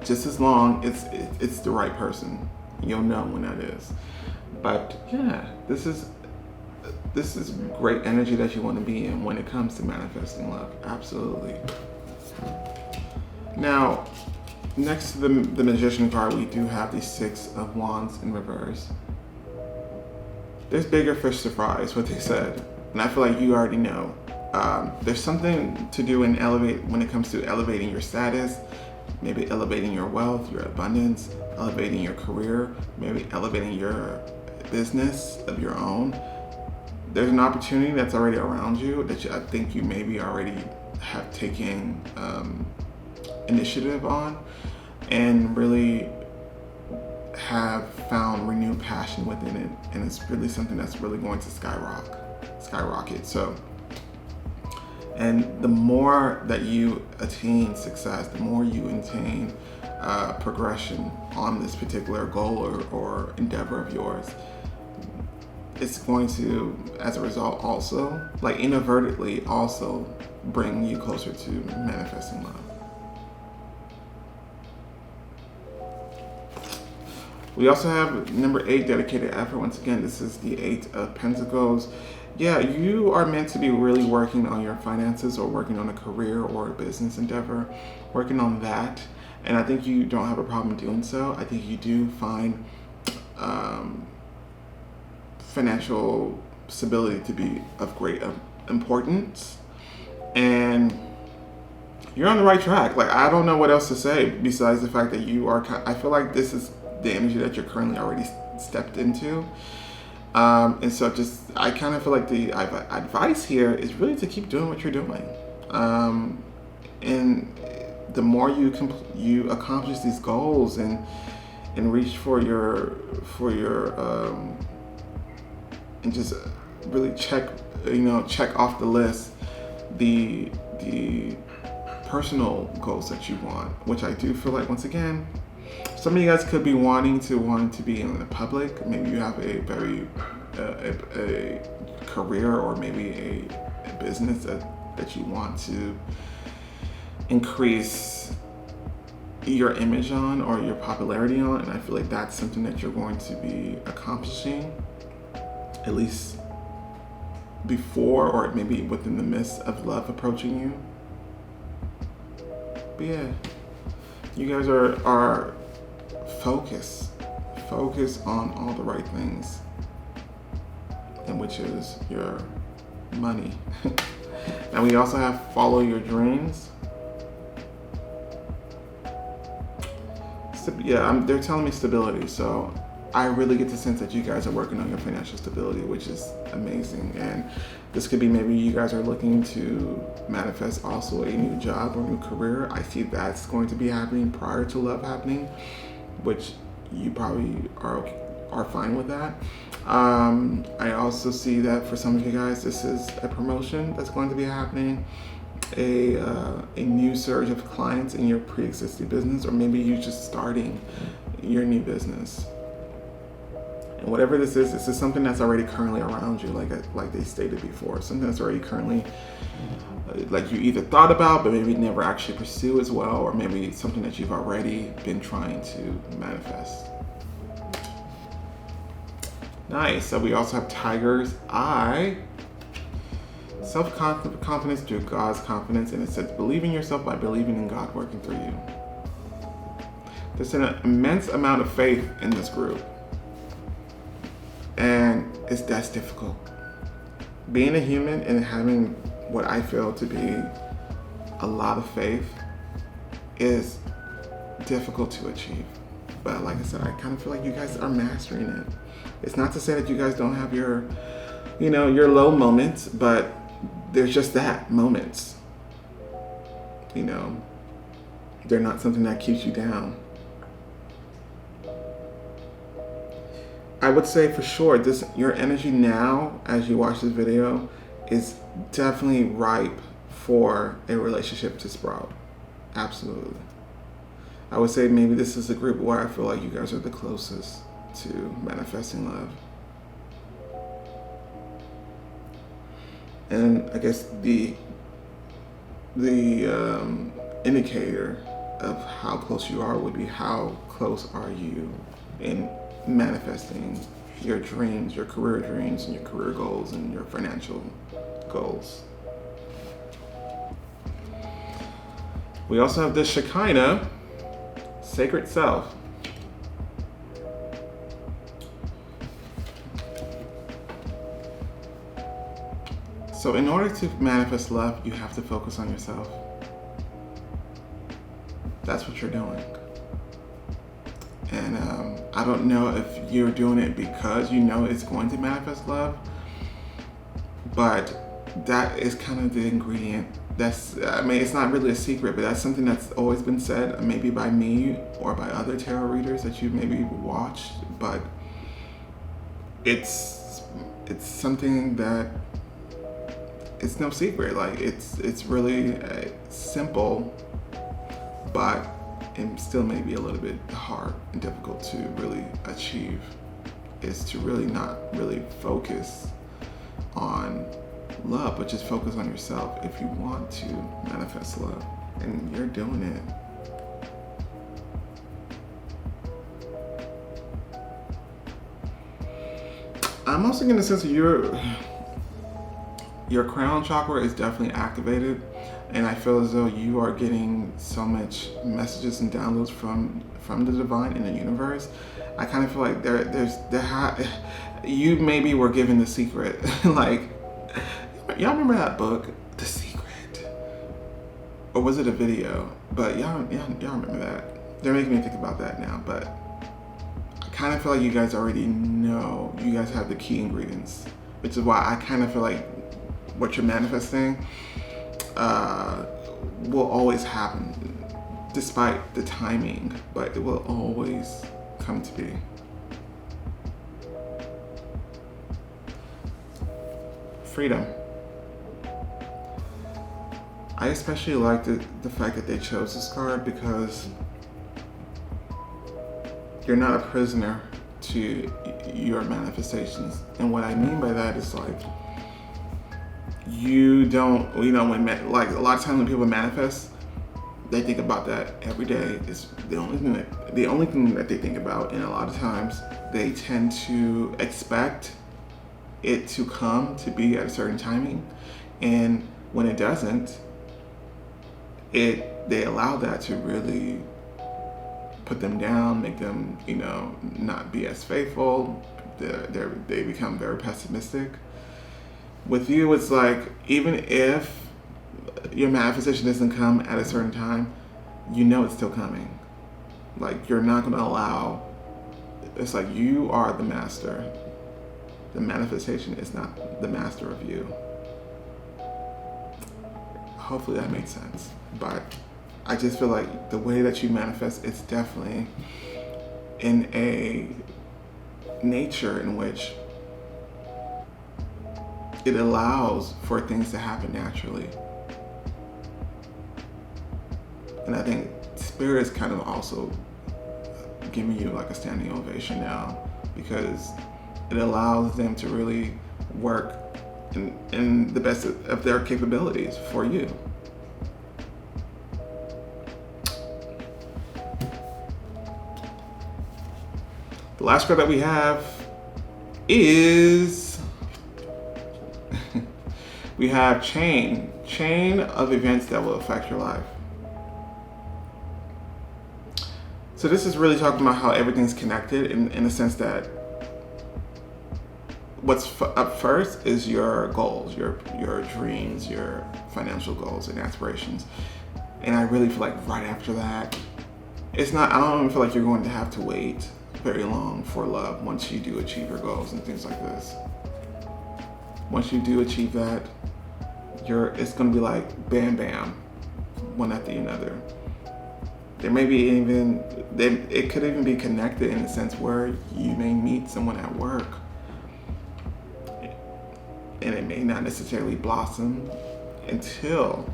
just as long as it's the right person. You'll know when that is. But yeah, this is great energy that you want to be in when it comes to manifesting love. Absolutely. Now, next to the Magician card, we do have the Six of Wands in reverse. There's bigger fish to fry, is what they said. And I feel like you already know. There's something to do when it comes to elevating your status, maybe elevating your wealth, your abundance, elevating your career, maybe elevating your business of your own. There's an opportunity that's already around you that I think you maybe already have taken initiative on, and really have found renewed passion within it, and it's really something that's really going to skyrocket. So, and the more that you attain success, the more you attain progression on this particular goal or endeavor of yours, it's going to, as a result, also, like inadvertently, also bring you closer to manifesting love. We also have number 8, dedicated effort. Once again, this is the 8 of Pentacles. Yeah, you are meant to be really working on your finances, or working on a career or a business endeavor, working on that. And I think you don't have a problem doing so. I think you do find financial stability to be of great importance. And you're on the right track. Like, I don't know what else to say besides the fact that you are, I feel like this is the energy that you're currently already stepped into. And so I kind of feel like the advice here is really to keep doing what you're doing. And the more you accomplish these goals and reach for your and just really check off the list the personal goals that you want, which I do feel like, once again, some of you guys could be wanting to be in the public. Maybe you have a very a career, or maybe a business that you want to increase your image on, or your popularity on. And I feel like that's something that you're going to be accomplishing, at least before, or maybe within the midst of love approaching you. But yeah, you guys are focus on all the right things, and which is your money. And we also have follow your dreams. Yeah, they're telling me stability, so I really get the sense that you guys are working on your financial stability, which is amazing. And this could be, maybe you guys are looking to manifest also a new job or new career. I see that's going to be happening prior to love happening, which you probably are fine with that. I also see that for some of you guys, this is a promotion that's going to be happening, a new surge of clients in your pre-existing business, or maybe you're just starting your new business. And whatever this is something that's already currently around you, like they stated before, something that's already currently, like you either thought about but maybe never actually pursue as well, or maybe it's something that you've already been trying to manifest. Nice. So we also have Tiger's Eye. self-confidence through God's confidence, and it says believe in yourself by believing in God working through you. There's an immense amount of faith in this group, and that's difficult. Being a human and having what I feel to be a lot of faith is difficult to achieve. But like I said, I kind of feel like you guys are mastering it. It's not to say that you guys don't have your low moments, but there's just that moments. They're not something that keeps you down. I would say for sure, your energy now, as you watch this video, is definitely ripe for a relationship to sprout. Absolutely. I would say maybe this is a group where I feel like you guys are the closest to manifesting love. And I guess the indicator of how close you are would be how close are you in manifesting your dreams, your career dreams, and your career goals, and your financial goals. We also have the Shekinah, sacred self. So in order to manifest love, you have to focus on yourself. That's what you're doing. And I don't know if you're doing it because you know it's going to manifest love, but that is kind of the ingredient. It's not really a secret, but that's something that's always been said, maybe by me or by other tarot readers that you've maybe watched, but it's something that it's no secret. Like it's really simple, but it still may be a little bit hard and difficult to really achieve. Is to really not really focus on love, but just focus on yourself if you want to manifest love, and you're doing it. I'm also getting a sense of your crown chakra is definitely activated, and I feel as though you are getting so much messages and downloads from the divine in the universe. I kind of feel like you maybe were given the secret. Like, y'all remember that book, The Secret? Or was it a video? But y'all remember that. They're making me think about that now, but I kind of feel like you guys already know. You guys have the key ingredients, which is why I kind of feel like what you're manifesting will always happen, despite the timing, but it will always come to be. Freedom. I especially like the fact that they chose this card because you're not a prisoner to your manifestations. And what I mean by that is like, you don't, like a lot of times when people manifest, they think about that every day. It's the only thing that they think about, and a lot of times they tend to expect it to come to be at a certain timing, and when it doesn't, they allow that to really put them down, make them not be as faithful. They become very pessimistic. With you, it's like, even if your manifestation doesn't come at a certain time, it's still coming. Like, you're not going to allow, it's like you are the master. The manifestation is not the master of you. Hopefully that makes sense. But I just feel like the way that you manifest, it's definitely in a nature in which it allows for things to happen naturally. And I think Spirit is kind of also giving you like a standing ovation now, because it allows them to really work in the best of their capabilities for you. The last card that we have is We have chain of events that will affect your life. So this is really talking about how everything's connected in the sense that what's up first is your goals, your dreams, your financial goals and aspirations. And I really feel like right after that, I don't even feel like you're going to have to wait very long for love once you do achieve your goals and things like this. Once you do achieve that, it's going to be like bam, bam, one after another. There may be it could even be connected in a sense where you may meet someone at work and it may not necessarily blossom until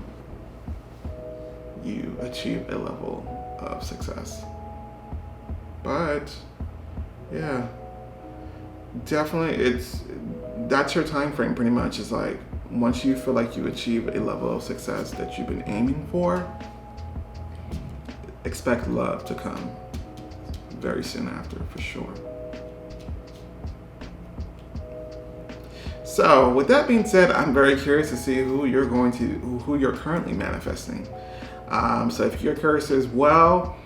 you achieve a level of success. But yeah, definitely that's your time frame pretty much. It's like once you feel like you achieve a level of success that you've been aiming for, expect love to come very soon after, for sure. So with that being said, I'm very curious to see who you're currently manifesting. So if you're curious as well,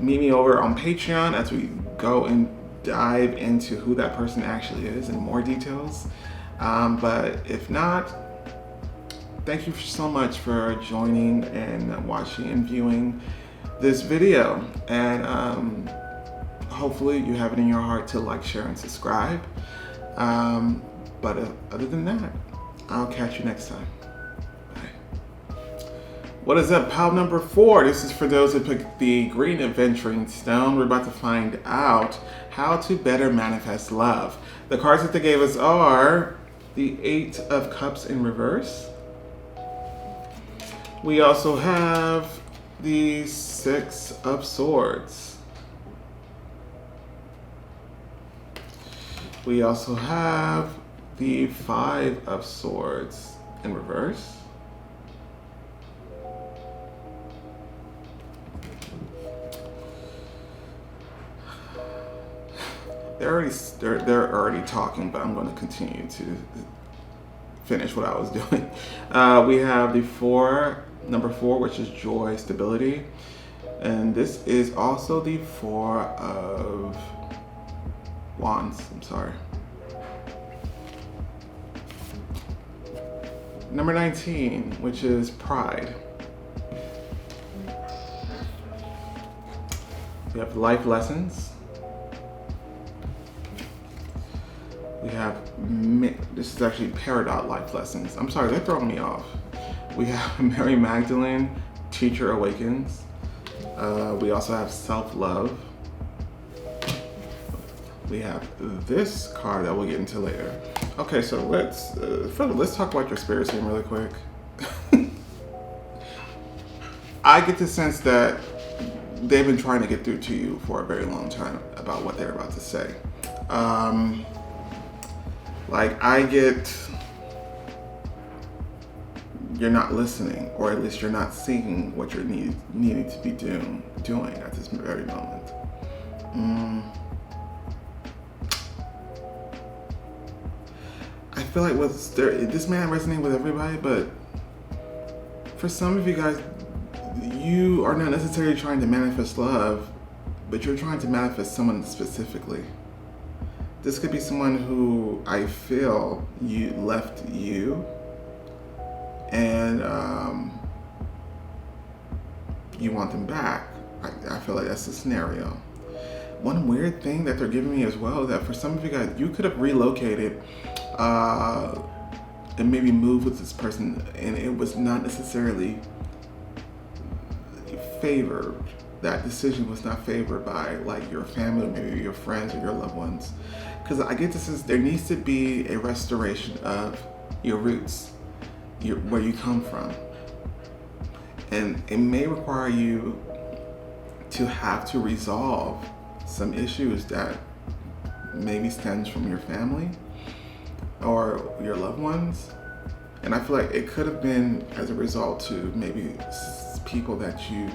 meet me over on Patreon as we go and dive into who that person actually is in more details. But if not, thank you so much for joining and watching and viewing this video. And hopefully you have it in your heart to like, share, and subscribe. But other than that, I'll catch you next time. Bye. What is up, pile number 4? This is for those who picked the green adventuring stone. We're about to find out how to better manifest love. The cards that they gave us are the 8 of Cups in reverse. We also have the 6 of Swords. We also have the 5 of Swords in reverse. They're already talking, but I'm going to continue to finish what I was doing. We have the number 4, which is joy, stability. And this is also the 4 of Wands. I'm sorry. Number 19, which is pride. We have life lessons. We have, this is actually Peridot life lessons. I'm sorry, they're throwing me off. We have Mary Magdalene, Teacher Awakens. We also have self-love. We have this card that we'll get into later. Okay, so let's talk about your spirit team really quick. I get the sense that they've been trying to get through to you for a very long time about what they're about to say. Like I get, you're not listening, or at least you're not seeing what you're needing to be doing at this very moment. I feel like this may not resonate with everybody, but for some of you guys, you are not necessarily trying to manifest love, but you're trying to manifest someone specifically. This could be someone who I feel left you, and you want them back. I feel like that's the scenario. One weird thing that they're giving me as well is that for some of you guys, you could have relocated and maybe moved with this person, and it was not necessarily favored. That decision was not favored by like your family, maybe your friends or your loved ones. Because I get this, there needs to be a restoration of your roots, where you come from. And it may require you to have to resolve some issues that maybe stems from your family or your loved ones. And I feel like it could have been as a result to maybe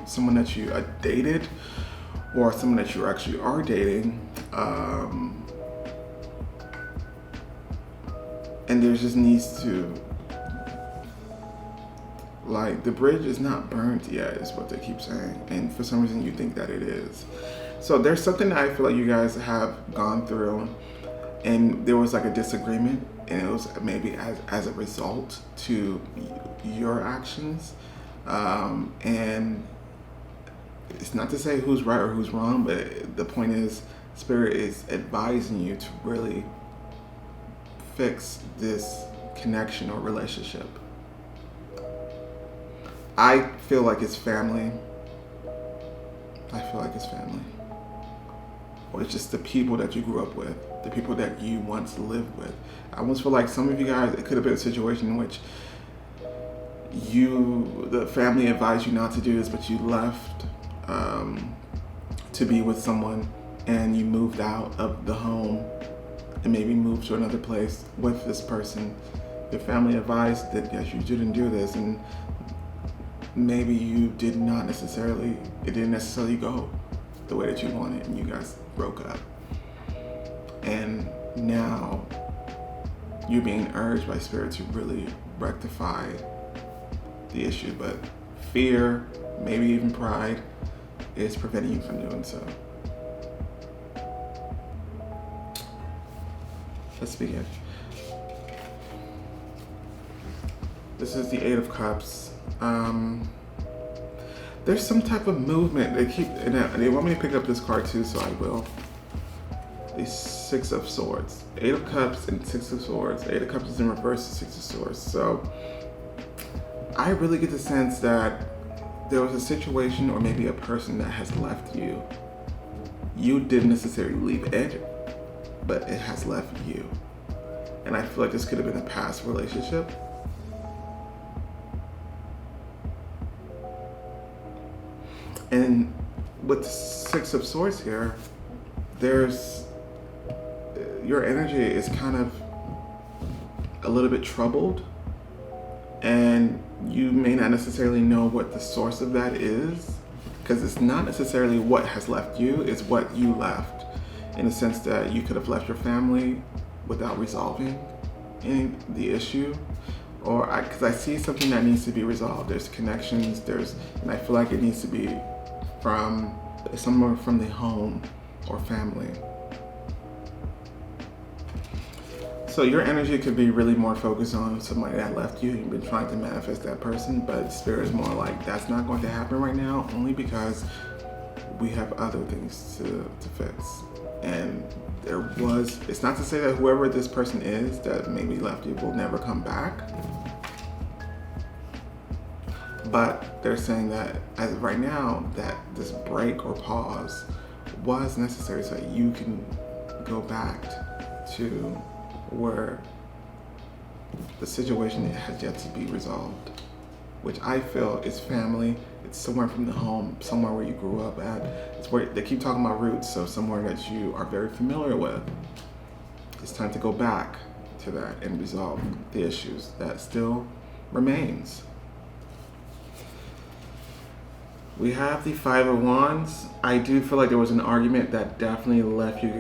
someone that you dated, or someone that you actually are dating. And there just needs to Like, the bridge is not burnt yet, is what they keep saying. And for some reason, you think that it is. So there's something that I feel like you guys have gone through, and there was like a disagreement, and it was maybe as a result to your actions. And it's not to say who's right or who's wrong, but the point is, Spirit is advising you to really fix this connection or relationship. I feel like it's family. I feel like it's family. Or it's just the people that you grew up with, the people that you once lived with. I almost feel like some of you guys, it could have been a situation in which the family advised you not to do this, but you left to be with someone, and you moved out of the home and maybe moved to another place with this person. Your family advised that yes, you shouldn't do this, and maybe it didn't necessarily go the way that you wanted, and you guys broke up. And now you're being urged by Spirit to really rectify the issue, but fear, maybe even pride, is preventing you from doing so. Let's begin. This is the Eight of Cups. There's some type of movement. They want me to pick up this card too, so I will. The Six of Swords. Eight of Cups and Six of Swords. Eight of Cups is in reverse to Six of Swords. So I really get the sense that there was a situation or maybe a person that has left you. You didn't necessarily leave it, but it has left you. And I feel like this could have been a past relationship. And with the Six of Swords here, your energy is kind of a little bit troubled, and you may not necessarily know what the source of that is, because it's not necessarily what has left you, it's what you left, in the sense that you could have left your family without resolving the issue, or because I see something that needs to be resolved. There's connections, and I feel like it needs to be from somewhere from the home or family. So your energy could be really more focused on somebody that left you. You've been trying to manifest that person, but Spirit is more like, that's not going to happen right now, only because we have other things to fix. And it's not to say that whoever this person is that maybe left you will never come back. But they're saying that as of right now, that this break or pause was necessary so that you can go back to where the situation has yet to be resolved, which I feel is family. It's somewhere from the home, somewhere where you grew up at. It's where they keep talking about roots, so somewhere that you are very familiar with. It's time to go back to that and resolve the issues that still remains. We have the Five of Wands. I do feel like there was an argument that definitely left you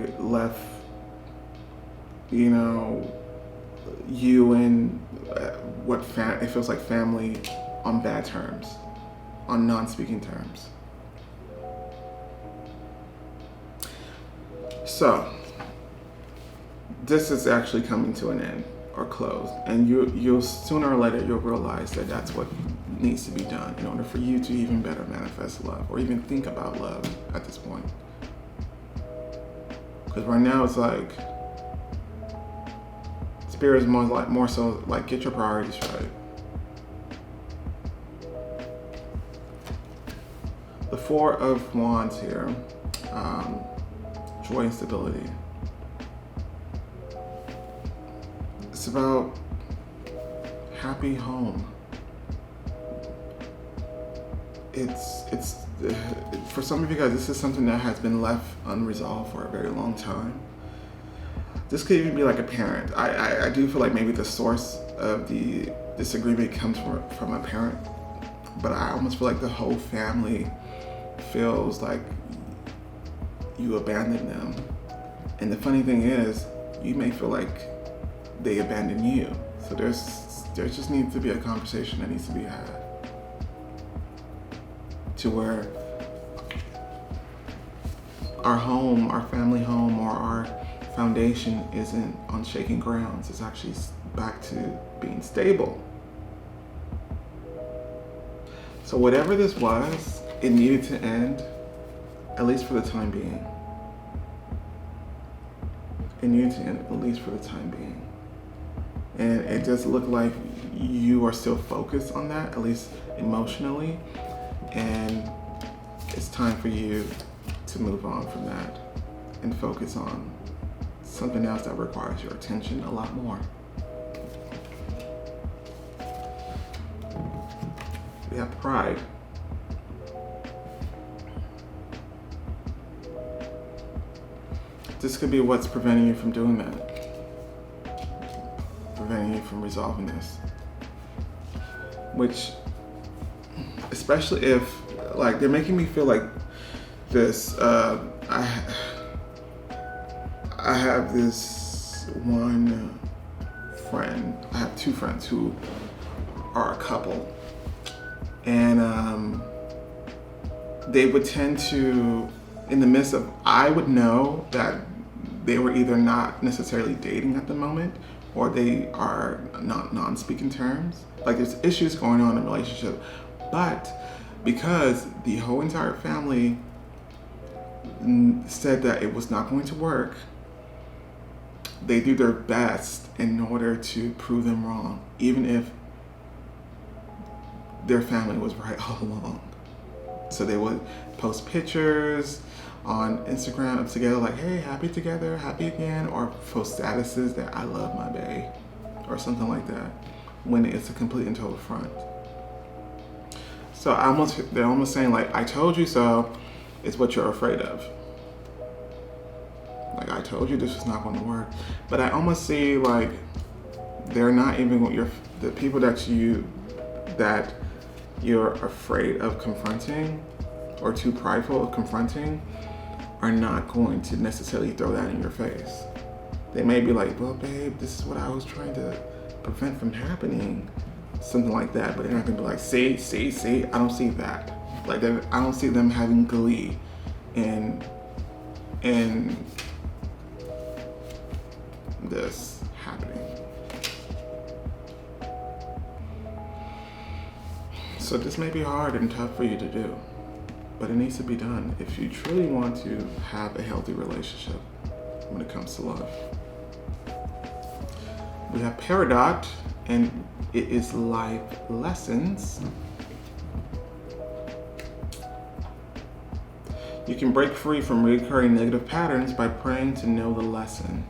in it feels like family on bad terms, on non-speaking terms. So this is actually coming to an end or close, and you'll sooner or later you'll realize that that's what needs to be done in order for you to even better manifest love or even think about love at this point. Because right now it's like Spirit is more so like, get your priorities right. The Four of Wands here, joy and stability. It's about happy home. It's for some of you guys, this is something that has been left unresolved for a very long time. This could even be like a parent. I do feel like maybe the source of the disagreement comes from a parent, but I almost feel like the whole family feels like you abandoned them. And the funny thing is, you may feel like they abandoned you. So there just needs to be a conversation that needs to be had. to where our home, our family home, or our foundation isn't on shaking grounds. It's actually back to being stable. So whatever this was, it needed to end, at least for the time being. It needed to end, at least for the time being. And it does look like you are still focused on that, at least emotionally. And it's time for you to move on from that and focus on something else that requires your attention a lot more. We have pride. This could be what's preventing you from doing that. Preventing you from resolving this. Which, especially if, like, they're making me feel like this, I have this one friend, I have two friends who are a couple, and they would tend to, in the midst of, I would know that they were either not necessarily dating at the moment, or they are not non-speaking terms. Like, there's issues going on in the relationship, but because the whole entire family said that it was not going to work, they do their best in order to prove them wrong, even if their family was right all along. So they would post pictures on Instagram of together, like, hey, happy together, happy again, or post statuses that I love my bae, or something like that, when it's a complete and total front. So they're almost saying, like, I told you so, is what you're afraid of. Like, I told you this was not going to work. But I almost see, like, they're not even the people that you're afraid of confronting, or too prideful of confronting, are not going to necessarily throw that in your face. They may be like, well, babe, this is what I was trying to prevent from happening, something like that. But they're not gonna be like, see, I don't see that. Like, I don't see them having glee in this happening. So this may be hard and tough for you to do, but it needs to be done if you truly want to have a healthy relationship when it comes to love. We have Peridot, and it is life lessons. You can break free from recurring negative patterns by praying to know the lesson.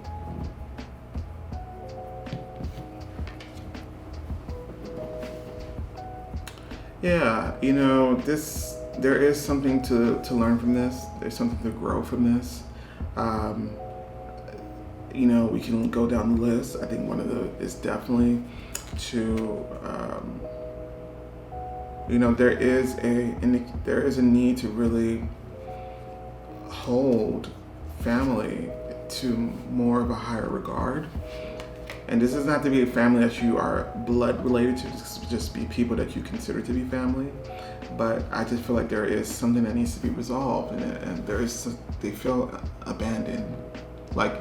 Yeah, there is something to learn from this. There's something to grow from this. We can go down the list. I think one of is definitely to, there is a need to really hold family to more of a higher regard. And this does not have to be a family that you are blood related to, just be people that you consider to be family. But I just feel like there is something that needs to be resolved, and they feel abandoned. Like,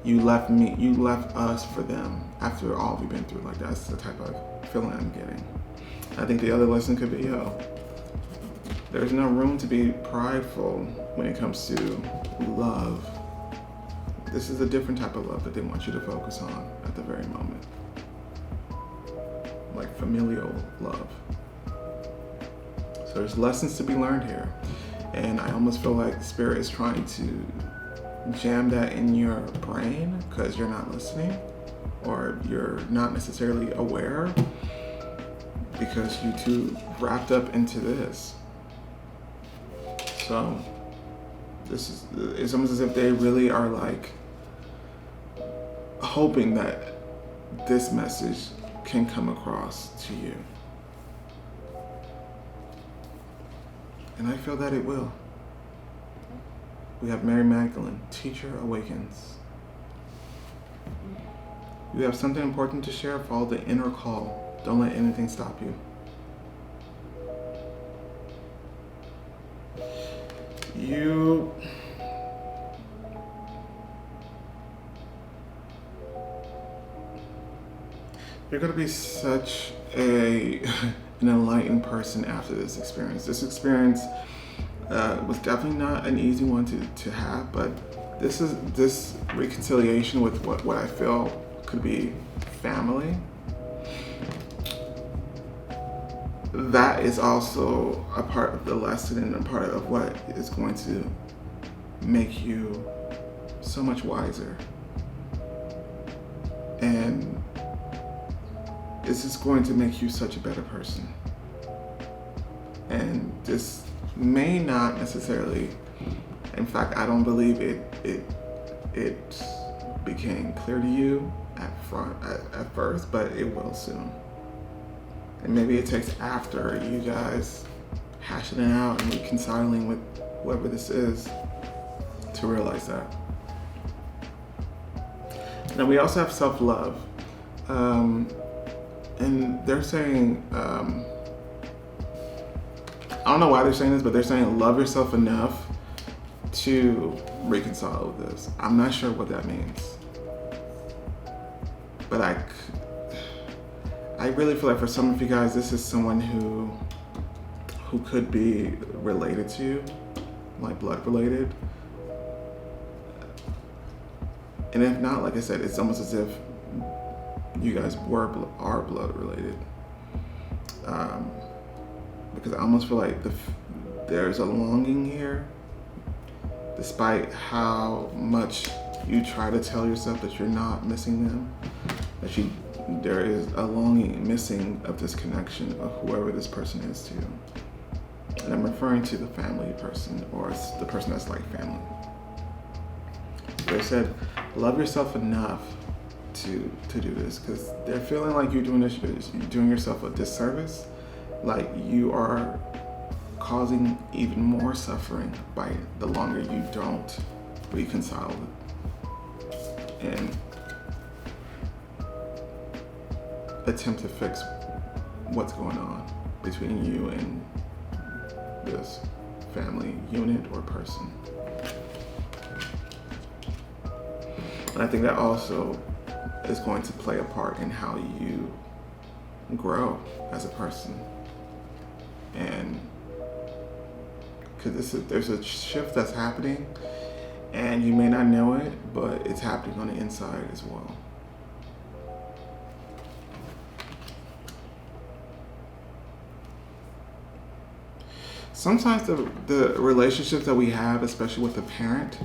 you left us for them after all we've been through. Like, that's the type of feeling I'm getting. I think the other lesson could be, there's no room to be prideful when it comes to love. This is a different type of love that they want you to focus on at the very moment. Like familial love. So there's lessons to be learned here. And I almost feel like Spirit is trying to jam that in your brain because you're not listening, or you're not necessarily aware because you're too wrapped up into this. So it's almost as if they really are like hoping that this message can come across to you. And I feel that it will. We have Mary Magdalene, Teacher Awakens. You have something important to share, follow the inner call. Don't let anything stop you. you're going to be such an enlightened person after this experience. This experience was definitely not an easy one to have, but this reconciliation with what I feel could be family. That is also a part of the lesson and a part of what is going to make you so much wiser. And this is going to make you such a better person. And this may not necessarily, in fact, I don't believe it became clear to you at first, but it will soon. And maybe it takes after you guys hashing it out and reconciling with whoever this is to realize that. Now we also have self-love. And they're saying, I don't know why they're saying this, but they're saying love yourself enough to reconcile with this. I'm not sure what that means. But I really feel like for some of you guys, this is someone who could be related to you, like blood related. And if not, like I said, it's almost as if you guys are blood related. Because I almost feel like there's a longing here, despite how much you try to tell yourself that you're not missing them, there is a longing missing of this connection of whoever this person is to you. And I'm referring to the family person, or the person that's like family. They said, love yourself enough to do this, because they're feeling like you're doing yourself a disservice, like you are causing even more suffering by the longer you don't reconcile and attempt to fix what's going on between you and this family unit or person. And I think that also is going to play a part in how you grow as a person. And because there's a shift that's happening, and you may not know it, but it's happening on the inside as well. Sometimes the relationships that we have, especially with a parent,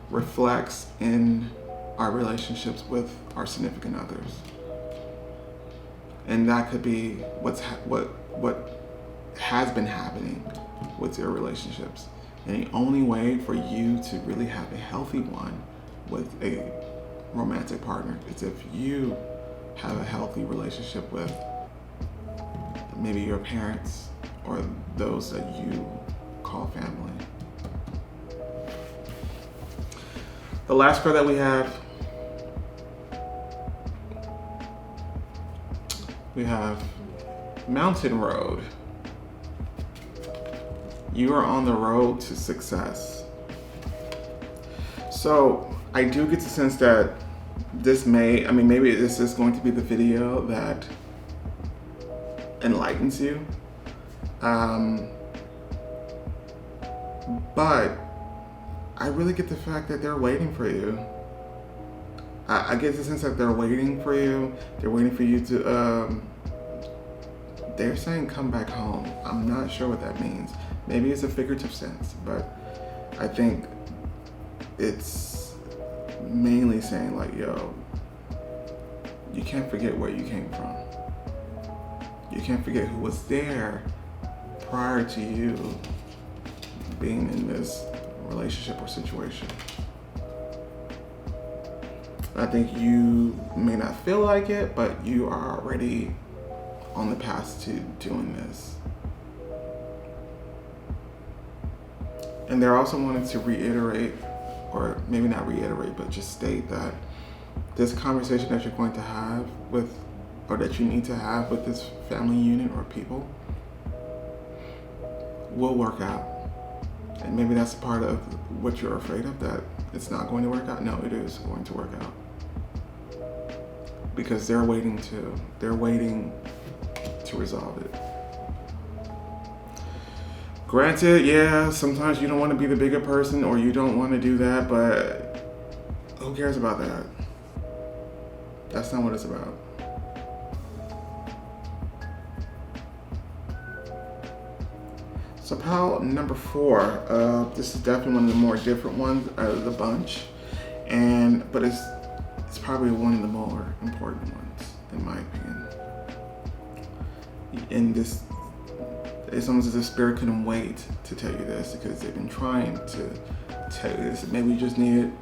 reflects in our relationships with our significant others. And that could be what has been happening with your relationships. And the only way for you to really have a healthy one with a romantic partner is if you have a healthy relationship with maybe your parents or those that you call family. The last card that we have Mountain Road. You are on the road to success. So I do get the sense that maybe this is going to be the video that enlightens you. But I really get the fact that they're waiting for you. I get the sense that they're waiting for you. They're waiting for you to, they're saying come back home. I'm not sure what that means. Maybe it's a figurative sense, but I think it's mainly saying like, yo, you can't forget where you came from. You can't forget who was there prior to you being in this relationship or situation. I think you may not feel like it, but you are already on the path to doing this. And they're also wanting to reiterate, or maybe not reiterate, but just state that this conversation that you're going to have with, or that you need to have with this family unit or people will work out. And maybe that's a part of what you're afraid of, that it's not going to work out. No, it is going to work out. Because they're waiting to resolve it. Granted, yeah, sometimes you don't want to be the bigger person or you don't want to do that, but who cares about that? That's not what it's about. So pile number 4, this is definitely one of the more different ones out of the bunch, but it's probably one of the more important ones, in my opinion. And this, it's almost as if Spirit couldn't wait to tell you this, because they've been trying to tell you this. Maybe you just needed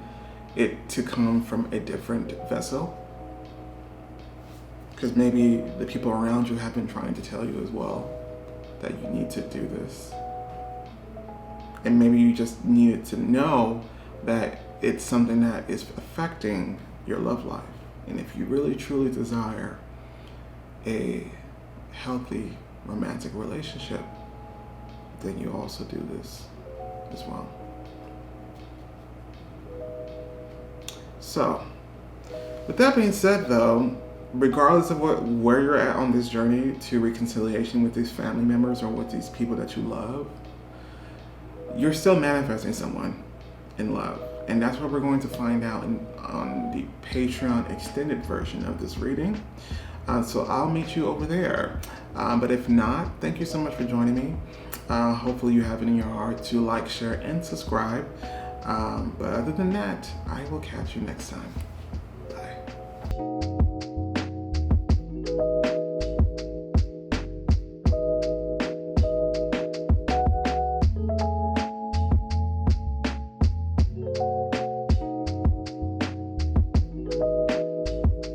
it to come from a different vessel, because maybe the people around you have been trying to tell you as well that you need to do this. And maybe you just needed to know that it's something that is affecting your love life. And if you really truly desire a healthy romantic relationship, then you also do this as well. So, with that being said though, regardless of where you're at on this journey to reconciliation with these family members or with these people that you love, you're still manifesting someone in love. And that's what we're going to find out on the Patreon extended version of this reading. So I'll meet you over there. But if not, thank you so much for joining me. Hopefully you have it in your heart to like, share, and subscribe. But other than that, I will catch you next time.